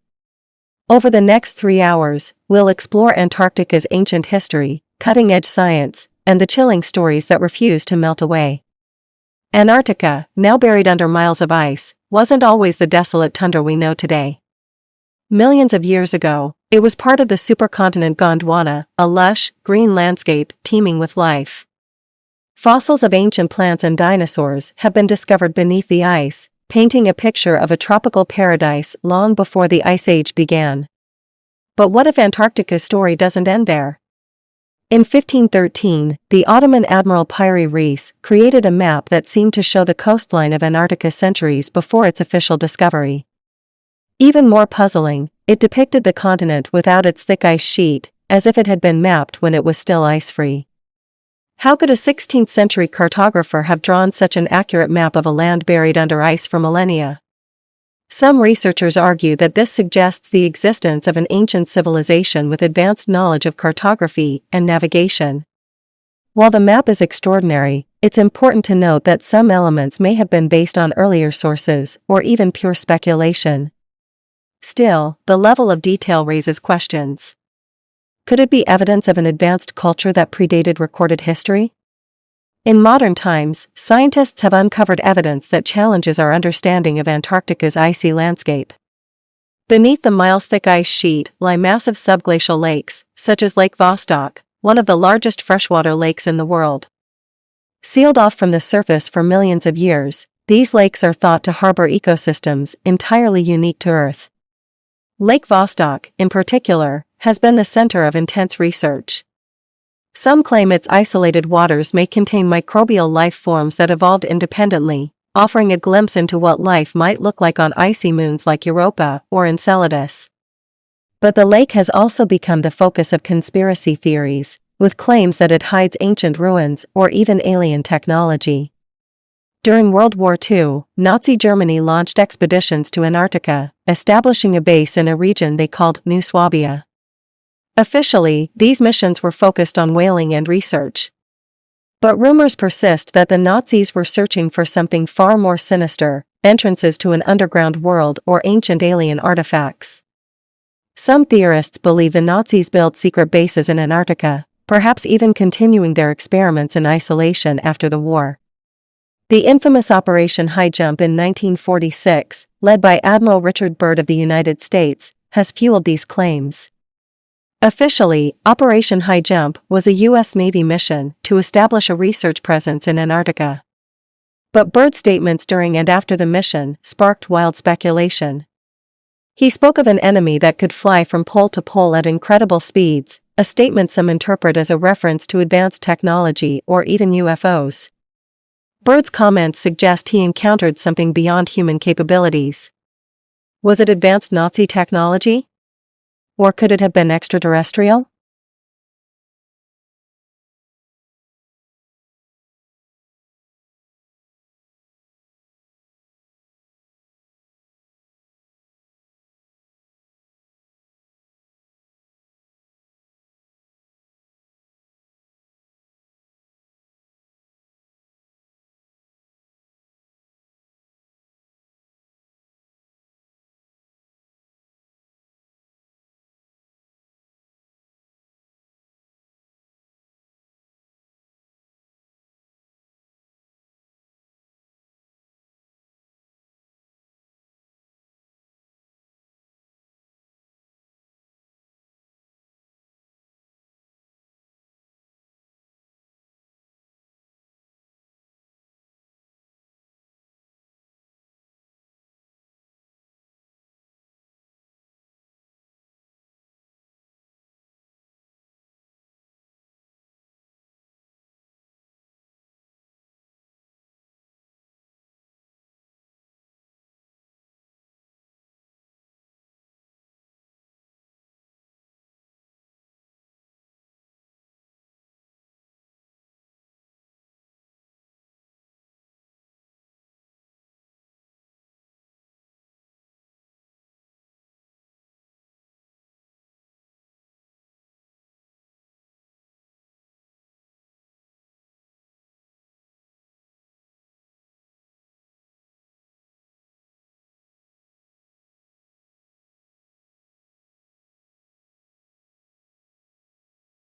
Speaker 1: Over the next 3 hours, we'll explore Antarctica's ancient history, cutting-edge science, and the chilling stories that refuse to melt away. Antarctica, now buried under miles of ice, wasn't always the desolate tundra we know today. Millions of years ago, it was part of the supercontinent Gondwana, a lush, green landscape teeming with life. Fossils of ancient plants and dinosaurs have been discovered beneath the ice, painting a picture of a tropical paradise long before the Ice Age began. But what if Antarctica's story doesn't end there? In 1513, the Ottoman admiral Piri Reis created a map that seemed to show the coastline of Antarctica centuries before its official discovery. Even more puzzling, it depicted the continent without its thick ice sheet, as if it had been mapped when it was still ice-free. How could a 16th-century cartographer have drawn such an accurate map of a land buried under ice for millennia? Some researchers argue that this suggests the existence of an ancient civilization with advanced knowledge of cartography and navigation. While the map is extraordinary, it's important to note that some elements may have been based on earlier sources or even pure speculation. Still, the level of detail raises questions. Could it be evidence of an advanced culture that predated recorded history? In modern times, scientists have uncovered evidence that challenges our understanding of Antarctica's icy landscape. Beneath the miles-thick ice sheet lie massive subglacial lakes, such as Lake Vostok, one of the largest freshwater lakes in the world. Sealed off from the surface for millions of years, these lakes are thought to harbor ecosystems entirely unique to Earth. Lake Vostok, in particular, has been the center of intense research. Some claim its isolated waters may contain microbial life forms that evolved independently, offering a glimpse into what life might look like on icy moons like Europa or Enceladus. But the lake has also become the focus of conspiracy theories, with claims that it hides ancient ruins or even alien technology. During World War II, Nazi Germany launched expeditions to Antarctica, establishing a base in a region they called New Swabia. Officially, these missions were focused on whaling and research. But rumors persist that the Nazis were searching for something far more sinister, entrances to an underground world or ancient alien artifacts. Some theorists believe the Nazis built secret bases in Antarctica, perhaps even continuing their experiments in isolation after the war. The infamous Operation High Jump in 1946, led by Admiral Richard Byrd of the United States, has fueled these claims. Officially, Operation High Jump was a U.S. Navy mission to establish a research presence in Antarctica. But Byrd's statements during and after the mission sparked wild speculation. He spoke of an enemy that could fly from pole to pole at incredible speeds, a statement some interpret as a reference to advanced technology or even UFOs. Byrd's comments suggest he encountered something beyond human capabilities. Was it advanced Nazi technology? Or could it have been extraterrestrial?